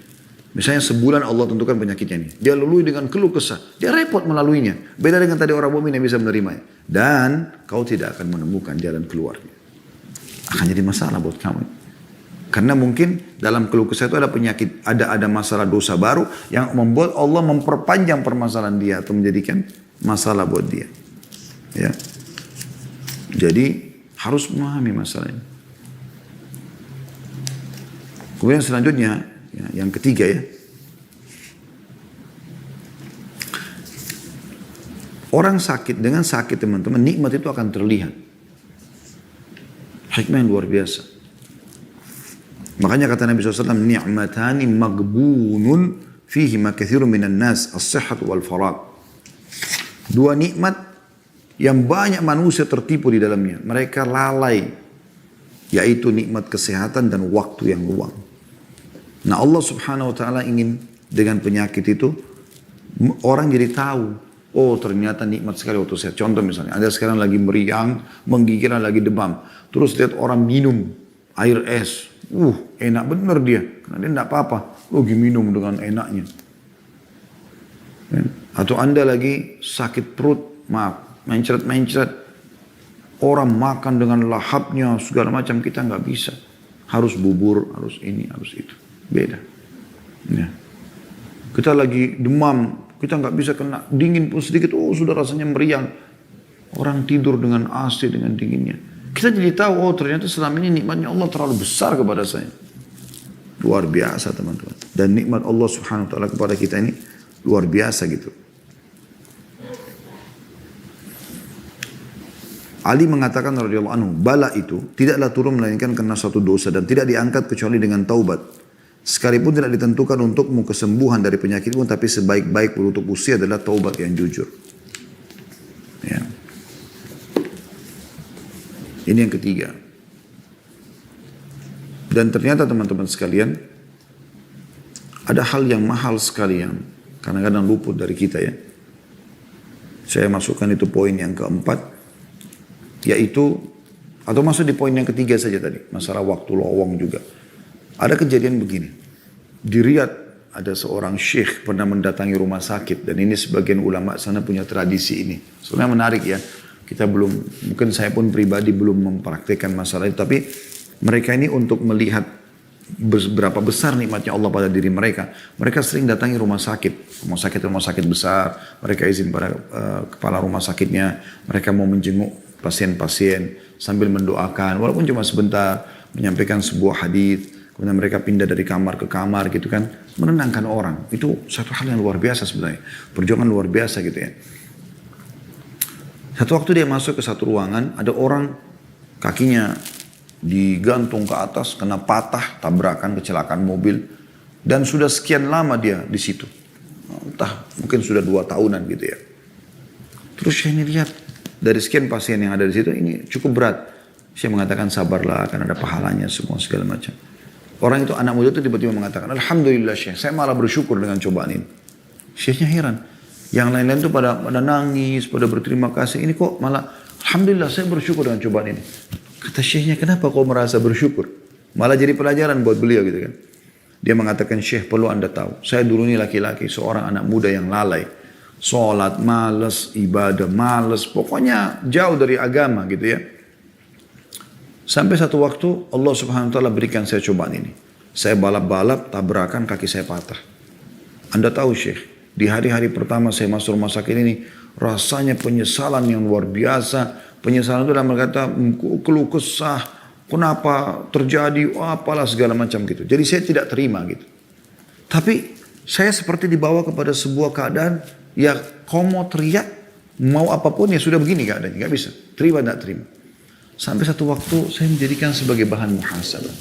Misalnya sebulan Allah tentukan penyakitnya ini. Dia lalui dengan keluh kesah. Dia repot melaluinya. Beda dengan tadi orang mukmin yang bisa menerimanya. Dan kau tidak akan menemukan jalan keluarnya. Akan jadi masalah buat kamu. Karena mungkin dalam keluh kesah itu ada penyakit, ada masalah dosa baru yang membuat Allah memperpanjang permasalahan dia atau menjadikan masalah buat dia. Ya. Jadi harus memahami masalah ini. Kemudian selanjutnya, ya, yang ketiga ya. Orang sakit, dengan sakit teman-teman, nikmat itu akan terlihat. Hikmah yang luar biasa. Makanya kata Nabi SAW, ni'matani magbunun fihi ma kathirun minan nas, as-sihhat wal farag. Dua nikmat yang banyak manusia tertipu di dalamnya. Mereka lalai, yaitu nikmat kesehatan dan waktu yang luang. Nah Allah subhanahu wa ta'ala ingin dengan penyakit itu, orang jadi tahu, oh ternyata nikmat sekali waktu sehat. Contoh misalnya, Anda sekarang lagi meriang, menggigil, lagi demam. Terus lihat orang minum air es. Enak bener dia. Karena dia tidak apa-apa. Lagi minum dengan enaknya. Atau Anda lagi sakit perut, maaf, mencret-mencret. Orang makan dengan lahapnya, segala macam, kita nggak bisa. Harus bubur, harus ini, harus itu. Beda. Ya. Kita lagi demam, kita nggak bisa kena dingin pun sedikit, sudah rasanya meriang. Orang tidur dengan AC, dengan dinginnya. Kita jadi tahu, ternyata selama ini nikmatnya Allah terlalu besar kepada saya. Luar biasa teman-teman. Dan nikmat Allah subhanahu wa ta'ala kepada kita ini luar biasa gitu. Ali mengatakan radhiyallahu anhu, bala itu tidaklah turun melainkan karena suatu dosa dan tidak diangkat kecuali dengan taubat. Sekalipun tidak ditentukan untukmu kesembuhan dari penyakitmu, tapi sebaik-baik penutup usia adalah taubat yang jujur. Ya. Ini yang ketiga. Dan ternyata teman-teman sekalian, ada hal yang mahal sekali yang kadang-kadang luput dari kita ya. Saya masukkan itu poin yang keempat, yaitu, atau masuk di poin yang ketiga saja tadi, masalah waktu lowong juga. Ada kejadian begini, di Riyadh ada seorang syekh pernah mendatangi rumah sakit, dan ini sebagian ulama sana punya tradisi ini. Sebenarnya menarik ya, kita belum, mungkin saya pun pribadi belum mempraktikkan masalah itu, tapi mereka ini untuk melihat berapa besar nikmatnya Allah pada diri mereka. Mereka sering datangi rumah sakit besar. Mereka izin pada kepala rumah sakitnya, mereka mau menjenguk pasien-pasien sambil mendoakan, walaupun cuma sebentar, menyampaikan sebuah hadis. Kemudian mereka pindah dari kamar ke kamar gitu kan, menenangkan orang. Itu satu hal yang luar biasa sebenarnya, perjuangan luar biasa gitu ya. Satu waktu dia masuk ke satu ruangan, ada orang kakinya digantung ke atas, kena patah, tabrakan, kecelakaan mobil. Dan sudah sekian lama dia di situ. Entah, mungkin sudah 2 tahunan gitu ya. Terus saya ini lihat, dari sekian pasien yang ada di situ, ini cukup berat. Saya mengatakan sabarlah, akan ada pahalanya semua segala macam. Orang itu, anak muda itu tiba-tiba mengatakan, Alhamdulillah Syekh, saya malah bersyukur dengan cobaan ini. Syekhnya heran. Yang lain-lain itu pada nangis, pada berterima kasih. Ini kok malah, Alhamdulillah saya bersyukur dengan cobaan ini. Kata syekhnya, kenapa kau merasa bersyukur? Malah jadi pelajaran buat beliau gitu kan. Dia mengatakan, Syekh perlu Anda tahu, saya dulu ini laki-laki, seorang anak muda yang lalai. Sholat malas, ibadah malas, pokoknya jauh dari agama gitu ya. Sampai satu waktu Allah subhanahu wa ta'ala berikan saya cobaan ini. Saya balap-balap, tabrakan, kaki saya patah. Anda tahu Syekh, di hari-hari pertama saya masuk rumah sakit ini, rasanya penyesalan yang luar biasa. Penyesalan itu dalam kata keluh kesah, kenapa terjadi, apalah segala macam gitu. Jadi saya tidak terima gitu. Tapi saya seperti dibawa kepada sebuah keadaan, ya kau mau teriak, mau apapun ya sudah begini keadaannya, gak bisa. Terima tidak terima. Sampai satu waktu saya menjadikan sebagai bahan muhasabah.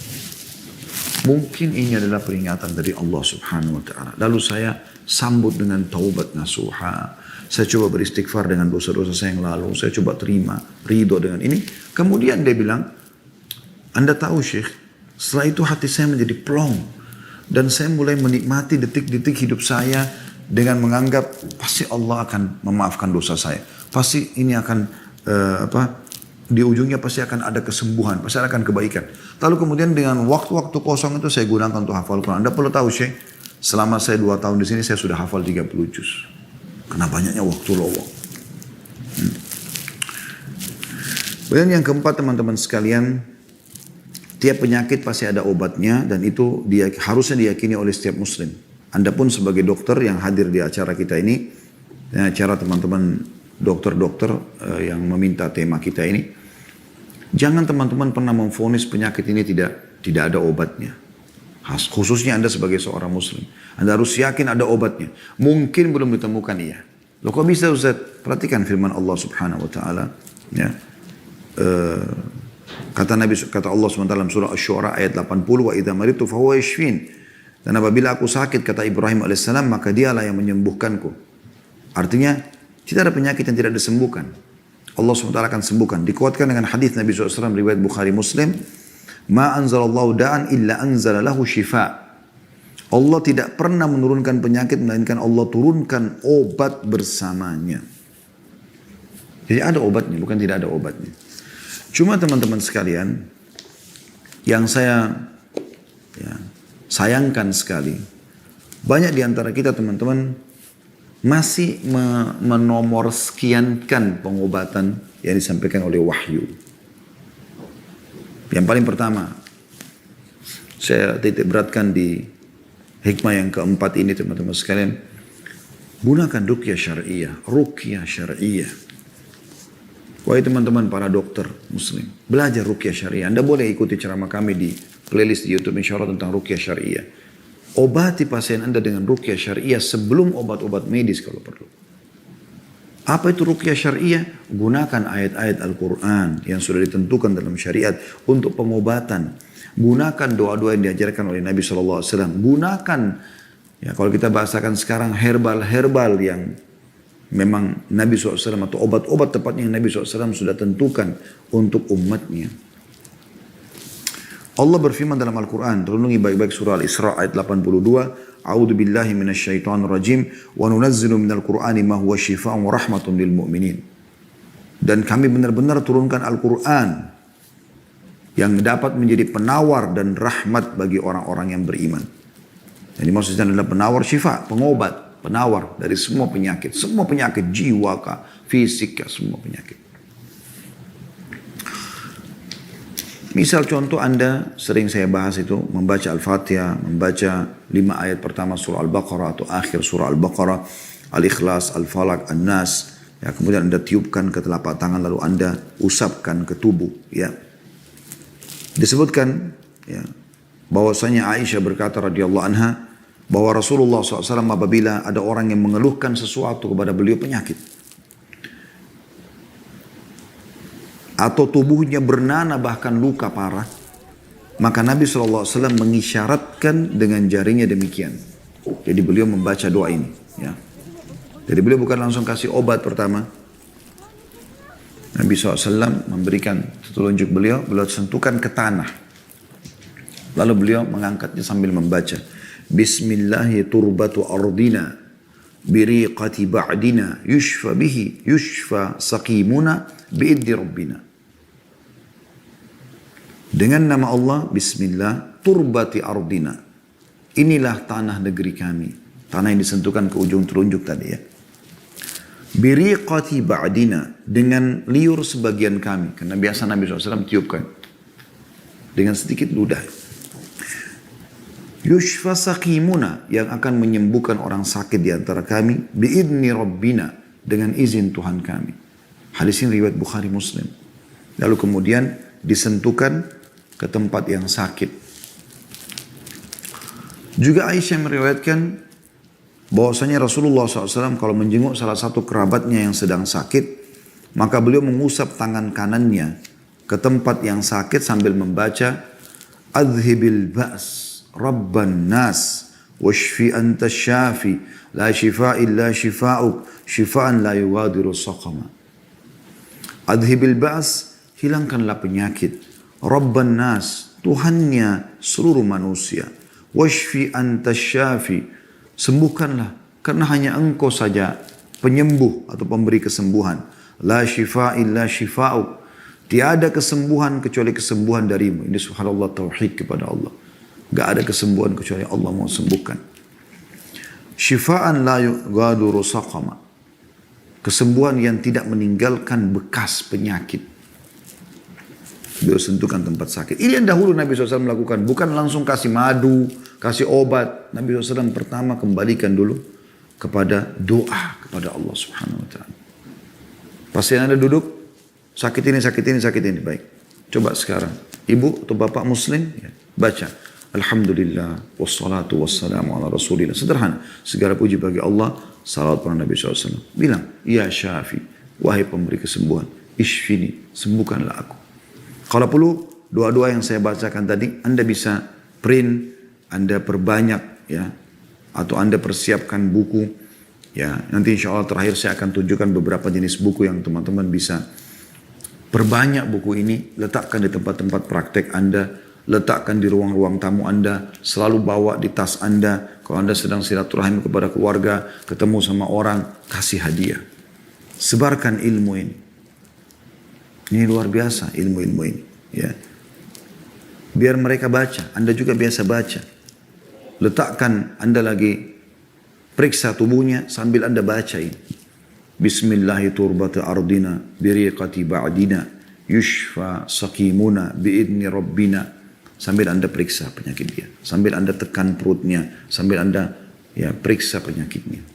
Mungkin ini adalah peringatan dari Allah subhanahu wa ta'ala. Lalu saya sambut dengan taubat nasuha. Saya coba beristighfar dengan dosa-dosa saya yang lalu. Saya coba terima, ridho dengan ini. Kemudian dia bilang, Anda tahu Syekh, setelah itu hati saya menjadi plong. Dan saya mulai menikmati detik-detik hidup saya dengan menganggap pasti Allah akan memaafkan dosa saya. Pasti ini akan di ujungnya pasti akan ada kesembuhan, pasti akan kebaikan. Lalu kemudian dengan waktu-waktu kosong itu saya gunakan untuk hafal Quran. Anda perlu tahu Syekh, selama saya 2 tahun di sini saya sudah hafal 30 juz. Karena banyaknya waktu lowong. Kemudian yang keempat teman-teman sekalian, tiap penyakit pasti ada obatnya dan itu harusnya diyakini oleh setiap muslim. Anda pun sebagai dokter yang hadir di acara kita ini, acara teman-teman dokter-dokter yang meminta tema kita ini, jangan teman-teman pernah memvonis penyakit ini tidak ada obatnya. Khususnya Anda sebagai seorang muslim, Anda harus yakin ada obatnya. Mungkin belum ditemukan iya. Loh kok bisa Ustaz? Perhatikan firman Allah subhanahu wa ta'ala ya. Kata Allah SWT dalam surah Asy-Syu'ara ayat 80, wa idza maritu fahuwa yashfin. Dan apabila aku sakit, kata Ibrahim alaihissalam, maka dialah yang menyembuhkanku. Artinya, tidak ada penyakit yang tidak disembuhkan. Allah SWT akan sembuhkan. Dikuatkan dengan hadis Nabi SAW riwayat Bukhari Muslim, ma anzalallahu da'an illa anzala lahu shifa. Allah tidak pernah menurunkan penyakit, melainkan Allah turunkan obat bersamanya. Jadi ada obatnya, bukan tidak ada obatnya. Cuma teman-teman sekalian, yang saya sayangkan sekali, banyak di antara kita teman-teman masih menomorsekiankan pengobatan yang disampaikan oleh wahyu. Yang paling pertama, saya titik beratkan di hikmah yang keempat ini teman-teman sekalian, gunakan ruqyah syariah, ruqyah syariah. Wahai teman-teman para dokter muslim, belajar ruqyah syariah. Anda boleh ikuti ceramah kami di playlist di YouTube insya Allah tentang ruqyah syariah. Obati pasien Anda dengan ruqyah syariah sebelum obat-obat medis kalau perlu. Apa itu ruqyah syariah? Gunakan ayat-ayat Al-Quran yang sudah ditentukan dalam syariat untuk pengobatan. Gunakan doa-doa yang diajarkan oleh Nabi SAW. Gunakan, ya kalau kita bahasakan sekarang, herbal-herbal yang memang Nabi SAW atau obat-obat tepatnya yang Nabi SAW sudah tentukan untuk umatnya. Allah berfirman dalam Al-Quran, terlindungi baik-baik surah Al-Isra ayat 82, A'udzu billahi minasyaitonir rajim wa nunazzilu minal Qur'ani ma huwa syifaa'un wa rahmatun lil mu'minin. Dan kami benar-benar turunkan Al-Quran yang dapat menjadi penawar dan rahmat bagi orang-orang yang beriman. Jadi maksudnya adalah penawar syifa, pengobat, penawar dari semua penyakit jiwa kah, fisik kah, semua penyakit. Misal contoh Anda, sering saya bahas itu, membaca Al-Fatihah, membaca 5 ayat pertama surah Al-Baqarah atau akhir surah Al-Baqarah, Al-Ikhlas, Al-Falaq, An-Nas, ya, kemudian Anda tiupkan ke telapak tangan lalu Anda usapkan ke tubuh, ya. Disebutkan, ya, bahwasanya Aisyah berkata radhiyallahu anha, bahwa Rasulullah SAW apabila ada orang yang mengeluhkan sesuatu kepada beliau penyakit, atau tubuhnya bernanah bahkan luka parah, maka Nabi SAW mengisyaratkan dengan jarinya demikian. Jadi beliau membaca doa ini. Ya. Jadi beliau bukan langsung kasih obat pertama. Nabi SAW memberikan petunjuk beliau sentuhkan ke tanah. Lalu beliau mengangkatnya sambil membaca. Bismillahi turbatu ardina biriqati ba'dina yushfa bihi yushfa saqimuna bi'iddi rabbina. Dengan nama Allah, bismillah, turbati ardina. Inilah tanah negeri kami. Tanah yang disentuhkan ke ujung telunjuk tadi ya. Biriqati ba'dina, dengan liur sebagian kami. Karena biasa Nabi SAW tiupkan. Dengan sedikit ludah. Yushfa saqimuna, yang akan menyembuhkan orang sakit di antara kami. Bi'idni rabbina, dengan izin Tuhan kami. Hadis ini riwayat Bukhari Muslim. Lalu kemudian disentuhkan ke tempat yang sakit. Juga Aisyah meriwayatkan bahwasanya Rasulullah SAW kalau menjenguk salah satu kerabatnya yang sedang sakit, maka beliau mengusap tangan kanannya ke tempat yang sakit sambil membaca Adhibil ba's rabban nas washfi anta syafi la shifa illa shifa'uk shifa'an la yughadiru saqama. Adhibil ba's, hilangkanlah penyakit. Rabban nas, Tuhannya seluruh manusia. Washfi anta syafi, sembuhkanlah karena hanya Engkau saja penyembuh atau pemberi kesembuhan. La shifa illa shifa'uk, tiada kesembuhan kecuali kesembuhan darimu. Ini subhanallah tauhid kepada Allah. Gak ada kesembuhan kecuali Allah mau sembuhkan. Shifa'an la yughadiru saqama, kesembuhan yang tidak meninggalkan bekas penyakit. Beliau sentuhkan tempat sakit. Ini yang dahulu Nabi SAW melakukan. Bukan langsung kasih madu, kasih obat. Nabi SAW pertama kembalikan dulu kepada doa kepada Allah Subhanahu Wa Taala. Pasien Anda duduk, sakit ini. Baik. Coba sekarang. Ibu atau bapak muslim, ya, baca. Alhamdulillah, wassalatu wassalamu ala rasulillah. Sederhana. Segala puji bagi Allah, salawat pada Nabi SAW. Bilang, ya syafi, wahai pemberi kesembuhan. Ishfini, sembuhkanlah aku. Kalau perlu doa-doa yang saya bacakan tadi Anda bisa print, Anda perbanyak ya, atau Anda persiapkan buku ya. Nanti insya Allah terakhir saya akan tunjukkan beberapa jenis buku yang teman-teman bisa perbanyak buku ini, letakkan di tempat-tempat praktek Anda, letakkan di ruang-ruang tamu Anda, selalu bawa di tas Anda. Kalau Anda sedang silaturahim kepada keluarga, ketemu sama orang, kasih hadiah. Sebarkan ilmu ini. Ini luar biasa ilmu-ilmu ini. Ya. Biar mereka baca, Anda juga biasa baca. Letakkan Anda lagi periksa tubuhnya sambil Anda baca ini. Bismillahi turbati ardina biriqati ba'dina yushfa sakimuna biidni rabbina. Sambil Anda periksa penyakit dia. Sambil Anda tekan perutnya. Sambil Anda ya periksa penyakitnya.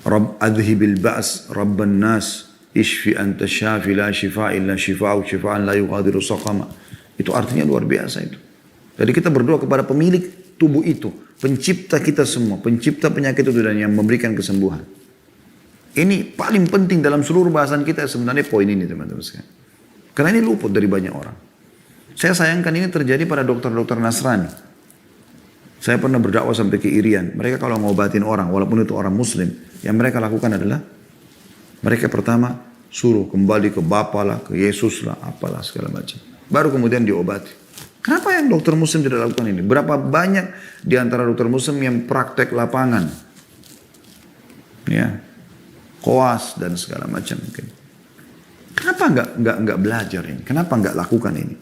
Rabb adhibil ba's rabban nas ishfi anta syafi la shifa illa shifa'u shifa'an la yughadiru saqama. Itu artinya luar biasa itu. Jadi kita berdoa kepada pemilik tubuh itu, pencipta kita semua, pencipta penyakit itu dan yang memberikan kesembuhan. Ini paling penting dalam seluruh bahasan kita sebenarnya poin ini teman-teman sekalian. Karena ini luput dari banyak orang. Saya sayangkan ini terjadi pada dokter-dokter Nasrani. Saya pernah berdakwah sampai ke Irian. Mereka kalau ngobatin orang, walaupun itu orang Muslim, yang mereka lakukan adalah mereka pertama suruh kembali ke Bapa lah, ke Yesus lah, apalah segala macam. Baru kemudian diobati. Kenapa yang dokter Muslim tidak lakukan ini? Berapa banyak di antara dokter Muslim yang praktek lapangan, ya, koas dan segala macam mungkin. Kenapa nggak belajar ini? Kenapa nggak lakukan ini?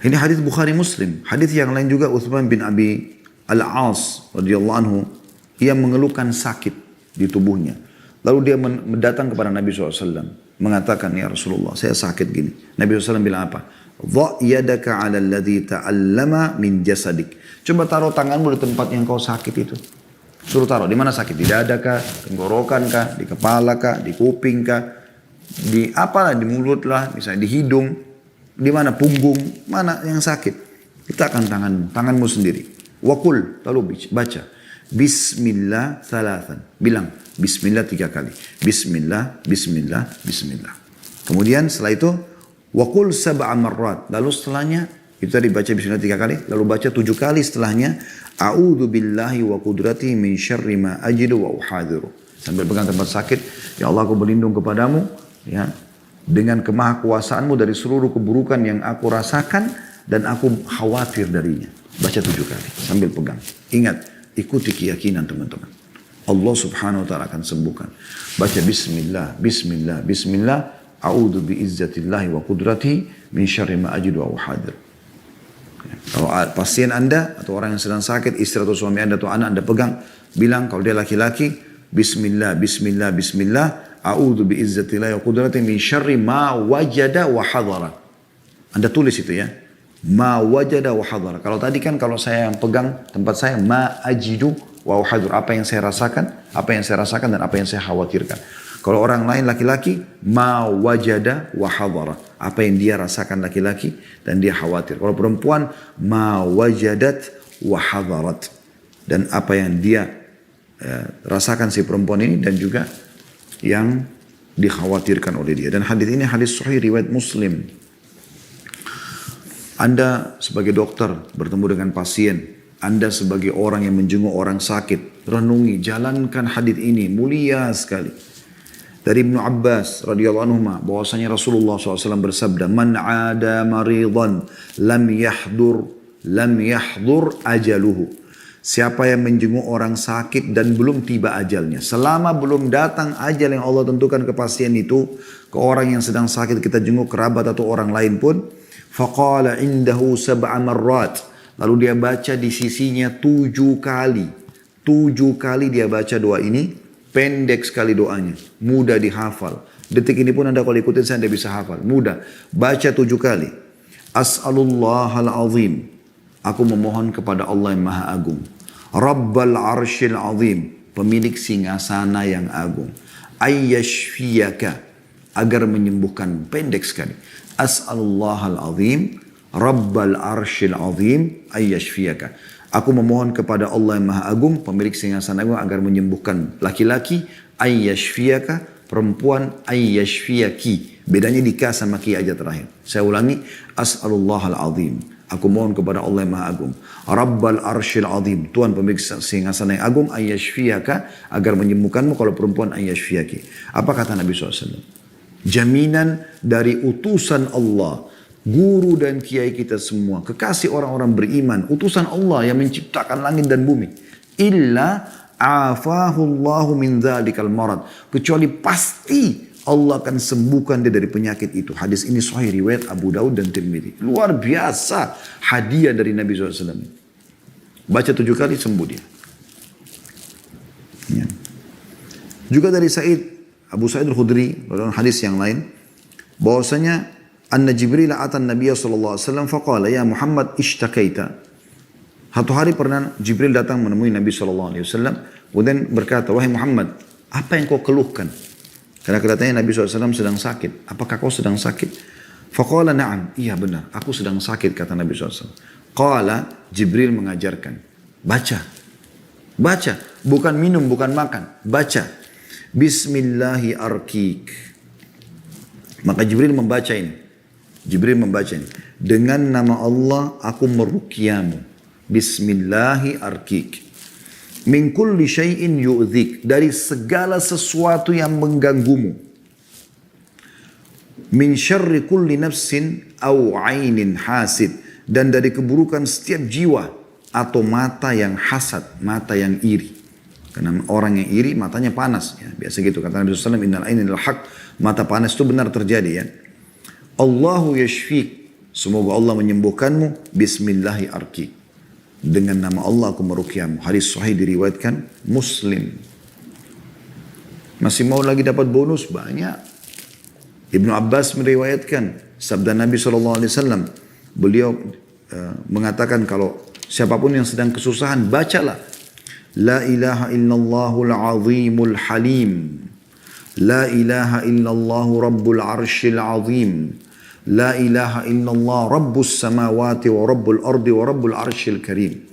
Ini hadis Bukhari Muslim. Hadis yang lain juga Utsman bin Abi Al-As radhiyallahu anhu, ia mengeluhkan sakit di tubuhnya. Lalu dia datang kepada Nabi SAW. Mengatakan, ya Rasulullah, saya sakit gini. Nabi SAW bilang apa? Dha' yadaka 'ala alladhi ta'allama min jasadik. Coba taruh tanganmu di tempat yang kau sakit itu. Suruh taruh. Di mana sakit? Di dada kah? Tenggorokan kah? Di kepala kah? Di kuping kah? Di apalah? Di mulut lah. Misalnya di hidung. Di mana? Punggung. Mana yang sakit? Letakkan tanganmu. Tanganmu sendiri. Wakul. Lalu baca. Bismillah thalathan. Bilang. Bismillah 3 kali. Bismillah, Bismillah, Bismillah. Kemudian setelah itu, Wakul sab'a marrat. Lalu setelahnya, itu tadi baca Bismillah 3 kali. Lalu baca 7 kali setelahnya. A'udhu billahi wa qudrati min syarri ma ajidu wa uhadiru. Sambil pegang tempat sakit. Ya Allah, aku berlindung kepadamu. Ya, dengan kemahakuasaanmu dari seluruh keburukan yang aku rasakan. Dan aku khawatir darinya. Baca 7 kali. Sambil pegang. Ingat, ikuti keyakinan teman-teman. Allah subhanahu wa ta'ala akan sembuhkan. Baca Bismillah, Bismillah, Bismillah. A'udhu bi'izzatillahi wa qudratihi min syarri ma ajidu wa uhadir. Kalau pasien Anda atau orang yang sedang sakit, istri atau suami Anda atau anak Anda pegang, bilang kalau dia laki-laki, Bismillah, Bismillah, Bismillah. A'udhu bi'izzatillahi wa qudratihi min syarri ma wajada wa hadara. Anda tulis itu ya. Ma wajada wa hadara. Kalau tadi kan kalau saya yang pegang tempat saya, ma ajidu wa uhadir. Apa yang saya rasakan, dan apa yang saya khawatirkan. Kalau orang lain laki-laki, ma wajada wa hadara. Apa yang dia rasakan laki-laki dan dia khawatir. Kalau perempuan, ma wajadat wa hadarat. Dan apa yang dia rasakan si perempuan ini dan juga yang dikhawatirkan oleh dia. Dan hadis ini hadis sahih riwayat Muslim. Anda sebagai dokter bertemu dengan pasien, Anda sebagai orang yang menjenguk orang sakit, renungi, jalankan hadis ini, mulia sekali. Dari Ibnu Abbas radhiyallahu anhu bahwasanya Rasulullah SAW bersabda, "Man 'ada maridan lam yahdur ajaluhu." Siapa yang menjenguk orang sakit dan belum tiba ajalnya, selama belum datang ajal yang Allah tentukan ke pasien itu, ke orang yang sedang sakit kita jenguk, kerabat atau orang lain pun, faqala indahu sab'a marrat. Lalu dia baca di sisinya 7 kali. 7 kali dia baca doa ini. Pendek sekali doanya. Mudah dihafal. Detik ini pun Anda kalau ikutin saya Anda bisa hafal. Mudah. Baca 7 kali. As'alullahal azim. Aku memohon kepada Allah yang maha agung. Rabbal arshil azim. Pemilik singgasana yang agung. Ayyashfiyaka. Agar menyembuhkan. Pendek sekali. As'alullahal azim. Rabbal arshil azim ayyashfiyaka. Aku memohon kepada Allah yang Maha Agung, pemilik singgasana agung agar menyembuhkan laki-laki, ayyashfiyaka, perempuan ayyashfiyaki, Bedanya di ka sama ki aja terakhir. Saya ulangi, as'alullahal azim. Aku mohon kepada Allah yang Maha Agung. Rabbal arsyil azim. Tuhan pemilik singgasana yang agung. Ayyashfiyaka. Agar menyembuhkanmu kalau perempuan ayyashfiyaki. Apa kata Nabi SAW? Jaminan dari utusan Allah. Guru dan kiai kita semua. Kekasih orang-orang beriman. Utusan Allah yang menciptakan langit dan bumi. Illa afahullahu min dhalikal marad. Kecuali pasti Allah akan sembuhkan dia dari penyakit itu. Hadis ini sahih riwayat Abu Daud dan Tirmidzi. Luar biasa hadiah dari Nabi SAW. Baca 7 kali sembuh dia. Ya. Juga dari Abu Sa'id al-Khudri dalam hadis yang lain, bahwasanya anna Jibril atan Nabiya sallallahu alaihi wasallam faqala ya Muhammad ishtakaita. Satu hari pernah Jibril datang menemui Nabi sallallahu alaihi wasallam kemudian berkata, wahai Muhammad, apa yang kau keluhkan? Karena kelihatannya Nabi SAW sedang sakit. Apakah kau sedang sakit? Faqala na'am. Iya benar. Aku sedang sakit kata Nabi SAW. Qala Jibril mengajarkan. Baca. Baca. Bukan minum, bukan makan. Baca. Bismillahi arkik. Maka Jibril membaca ini. Jibril membaca ini. Dengan nama Allah aku meruqyamu. Bismillahi arkik. Min kulli syai'in yu'dhik. Dari segala sesuatu yang mengganggumu. Min syarri kulli nafsin au ainin hasid. Dan dari keburukan setiap jiwa atau mata yang hasad, mata yang iri. Karena orang yang iri matanya panas. Ya, biasa gitu. Kata Nabi SAW, innal ainil haq. Mata panas itu benar terjadi ya. Allahu yashfik. Semoga Allah menyembuhkanmu. Bismillahi arkik. Dengan nama Allah aku meruqyamu. Hadis sahih diriwayatkan Muslim. Masih mau lagi dapat bonus? Banyak. Ibnu Abbas meriwayatkan sabda Nabi SAW. Beliau mengatakan kalau siapapun yang sedang kesusahan, bacalah. La ilaha illallahul azimul halim. La ilaha illallahu rabbul arshil azim. La ilaha illallah rabbus samawati wa rabbul ardi wa rabbul arshil karim.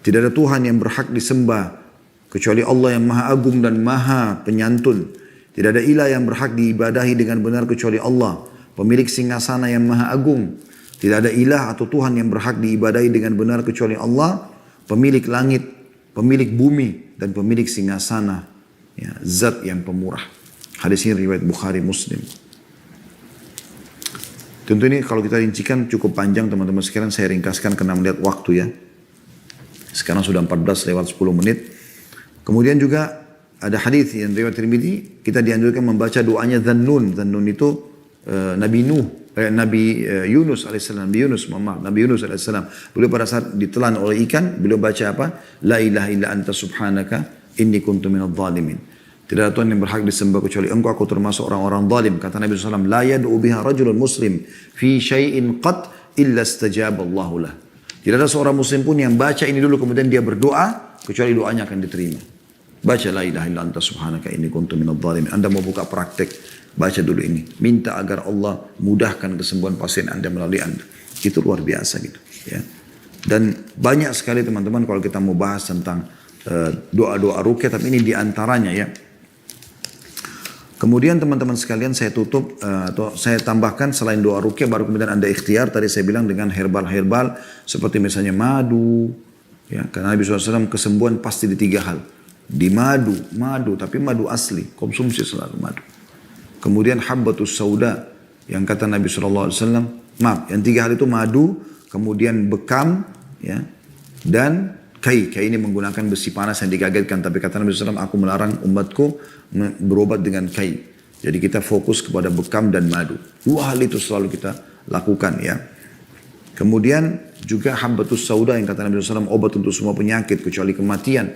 Tidak ada Tuhan yang berhak disembah kecuali Allah yang maha agung dan maha penyantun. Tidak ada ilah yang berhak diibadahi dengan benar kecuali Allah, pemilik singgasana yang maha agung. Tidak ada ilah atau Tuhan yang berhak diibadahi dengan benar kecuali Allah, pemilik langit, pemilik bumi, dan pemilik singgasana, ya, zat yang pemurah. Hadis ini riwayat Bukhari Muslim. Tentu ini kalau kita rincikan cukup panjang teman-teman sekalian, saya ringkaskan karena melihat waktu ya. Sekarang sudah 14:10. Kemudian juga ada hadis yang riwayat Tirmidzi, kita dianjurkan membaca doanya Dzannun. Dzannun itu Nabi Yunus alaihissalam. Nabi Yunus alaihissalam. Beliau pada saat ditelan oleh ikan, beliau baca apa? La ilaha illa anta subhanaka inni kuntu minadh dhalimin. Tidak ada Tuhan yang berhak disembah kecuali engkau, aku termasuk orang-orang zalim. Kata Nabi SAW, la yad'u biha rajulun muslim fi syai'in qat illa istajaba Allahu lah. Tidak ada seorang muslim pun yang baca ini dulu kemudian dia berdoa kecuali doanya akan diterima. Baca la ilaha illa anta subhanaka inni kuntu minadh dhalimin. Anda mau buka praktek, baca dulu ini. Minta agar Allah mudahkan kesembuhan pasien Anda melalui Anda. Itu luar biasa gitu ya. Dan banyak sekali teman-teman kalau kita mau bahas tentang doa-doa ruqyah, tapi ini diantaranya ya. Kemudian teman-teman sekalian saya tutup atau saya tambahkan selain doa ruqyah baru kemudian Anda ikhtiar tadi saya bilang dengan herbal-herbal seperti misalnya madu ya, karena Nabi SAW kesembuhan pasti di 3 hal. Di madu tapi madu asli, konsumsi selalu madu. Kemudian habbatus sauda yang kata Nabi SAW, yang 3 hal itu madu, kemudian bekam ya, dan kai ini menggunakan besi panas yang dikagetkan. Tapi kata Nabi SAW, aku melarang umatku berobat dengan kai. Jadi kita fokus kepada bekam dan madu. 2 hal itu selalu kita lakukan ya. Kemudian juga habbatus sauda yang kata Nabi SAW, obat untuk semua penyakit kecuali kematian.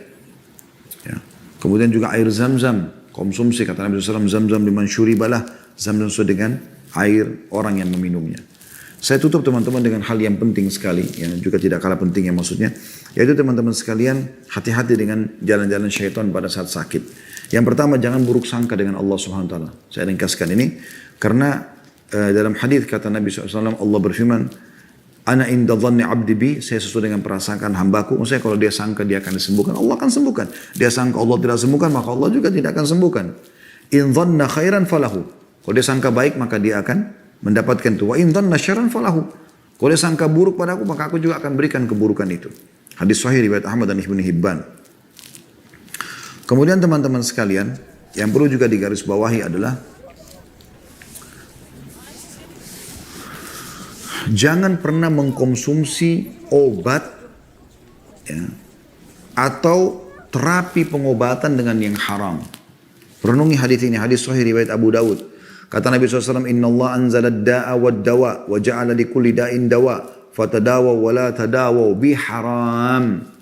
Ya. Kemudian juga air zam-zam. Konsumsi kata Nabi SAW, zam-zam liman syuribalah. Zam-zam sesuai dengan air orang yang meminumnya. Saya tutup teman-teman dengan hal yang penting sekali, yang juga tidak kalah pentingnya maksudnya, yaitu teman-teman sekalian hati-hati dengan jalan-jalan syaitan pada saat sakit. Yang pertama, jangan buruk sangka dengan Allah Subhanahu Wa Taala. Saya ringkaskan ini karena dalam hadis kata Nabi SAW, Allah berfirman, Ana inda dhanni abdi bi, saya sesuai dengan perasaan hambaku. Maksudnya kalau dia sangka dia akan disembuhkan, Allah akan sembuhkan. Dia sangka Allah tidak sembuhkan, maka Allah juga tidak akan sembuhkan. In dhanna khairan falahu. Kalau dia sangka baik maka dia akan mendapatkan itu. Wa in dhanna syarran falahu. Kalau dia sangka buruk padaku maka aku juga akan berikan keburukan itu. Hadis sahih riwayat Ahmad dan Ibnu Hibban. Kemudian teman-teman sekalian, yang perlu juga digarisbawahi adalah jangan pernah mengkonsumsi obat ya, atau terapi pengobatan dengan yang haram. Renungi hadis ini, hadis sahih riwayat Abu Dawud. Kata Nabi SAW, Inna Allah anzala da'a wa dawa wa ja'ala li kulli da'in dawa fatadawa wa la tadawa biharam.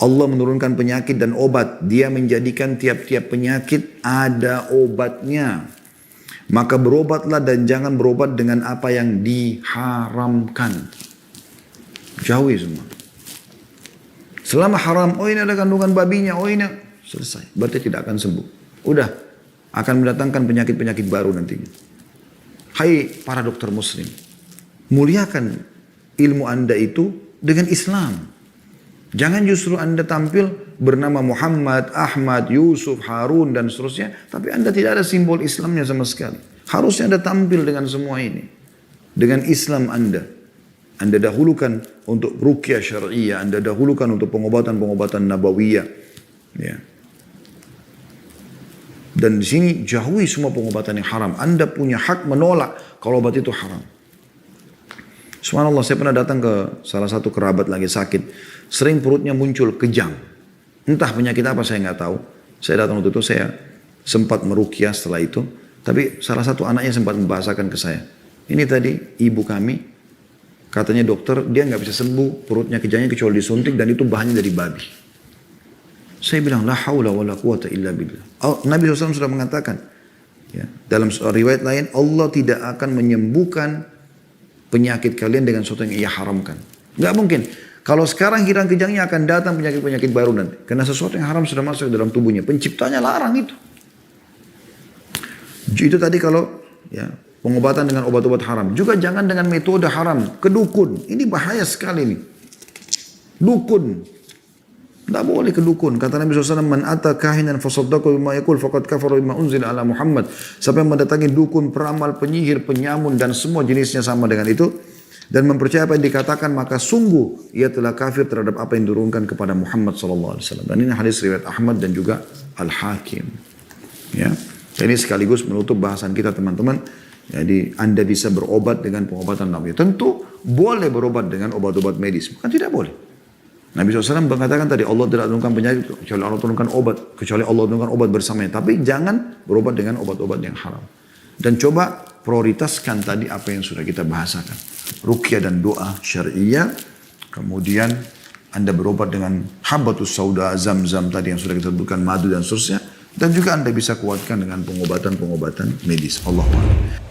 Allah menurunkan penyakit dan obat. Dia menjadikan tiap-tiap penyakit ada obatnya. Maka berobatlah dan jangan berobat dengan apa yang diharamkan. Jauhi semua. Selama haram, oh ini ada kandungan babinya, oh ini selesai. Berarti tidak akan sembuh. Udah, akan mendatangkan penyakit-penyakit baru nantinya. Hai para dokter muslim, muliakan ilmu anda itu dengan Islam. Jangan justru anda tampil bernama Muhammad, Ahmad, Yusuf, Harun dan seterusnya. Tapi anda tidak ada simbol Islamnya sama sekali. Harusnya anda tampil dengan semua ini. Dengan Islam anda. Anda dahulukan untuk ruqyah syar'iyah. Anda dahulukan untuk pengobatan-pengobatan nabawiyah. Ya. Dan di sini jauhi semua pengobatan yang haram. Anda punya hak menolak kalau obat itu haram. Subhanallah, saya pernah datang ke salah satu kerabat lagi sakit. Sering perutnya muncul kejang. Entah penyakit apa saya nggak tahu. Saya datang waktu itu, saya sempat meruqyah setelah itu. Tapi salah satu anaknya sempat membahasakan ke saya. Ini tadi ibu kami, katanya dokter dia nggak bisa sembuh perutnya kejangnya kecuali disuntik dan itu bahannya dari babi. Saya bilang la haula wala quwata illa billah. Nabi SAW sudah mengatakan ya, dalam riwayat lain Allah tidak akan menyembuhkan penyakit kalian dengan sesuatu yang ia haramkan. Nggak mungkin. Kalau sekarang hilang kejangnya akan datang penyakit-penyakit baru nanti. Karena sesuatu yang haram sudah masuk dalam tubuhnya. Penciptanya larang itu. Itu tadi kalau ya, pengobatan dengan obat-obat haram. Juga jangan dengan metode haram. Kedukun. Ini bahaya sekali nih. Dukun. Tidak boleh kedukun. Kata Nabi SAW, Man ata kahinan fasaddaku bima yakul faqad kafara bima unzila ala Muhammad. Siapa yang mendatangi dukun, peramal, penyihir, penyamun dan semua jenisnya sama dengan itu. Dan mempercayai apa yang dikatakan, maka sungguh ia telah kafir terhadap apa yang diturunkan kepada Muhammad SAW. Dan ini hadis riwayat Ahmad dan juga Al-Hakim. Ya. Ini sekaligus menutup bahasan kita teman-teman. Jadi anda bisa berobat dengan pengobatan Nabi. Tentu boleh berobat dengan obat-obat medis. Bukan tidak boleh. Nabi SAW mengatakan tadi Allah tidak menurunkan penyakit kecuali Allah turunkan obat. Kecuali Allah turunkan obat bersamanya. Tapi jangan berobat dengan obat-obat yang haram. Dan coba prioritaskan tadi apa yang sudah kita bahasakan. Ruqyah dan doa syariah. Kemudian anda berobat dengan habbatus sauda, zam-zam tadi yang sudah kita sebutkan, madu dan seterusnya. Dan juga anda bisa kuatkan dengan pengobatan-pengobatan medis. Allahu a'lam.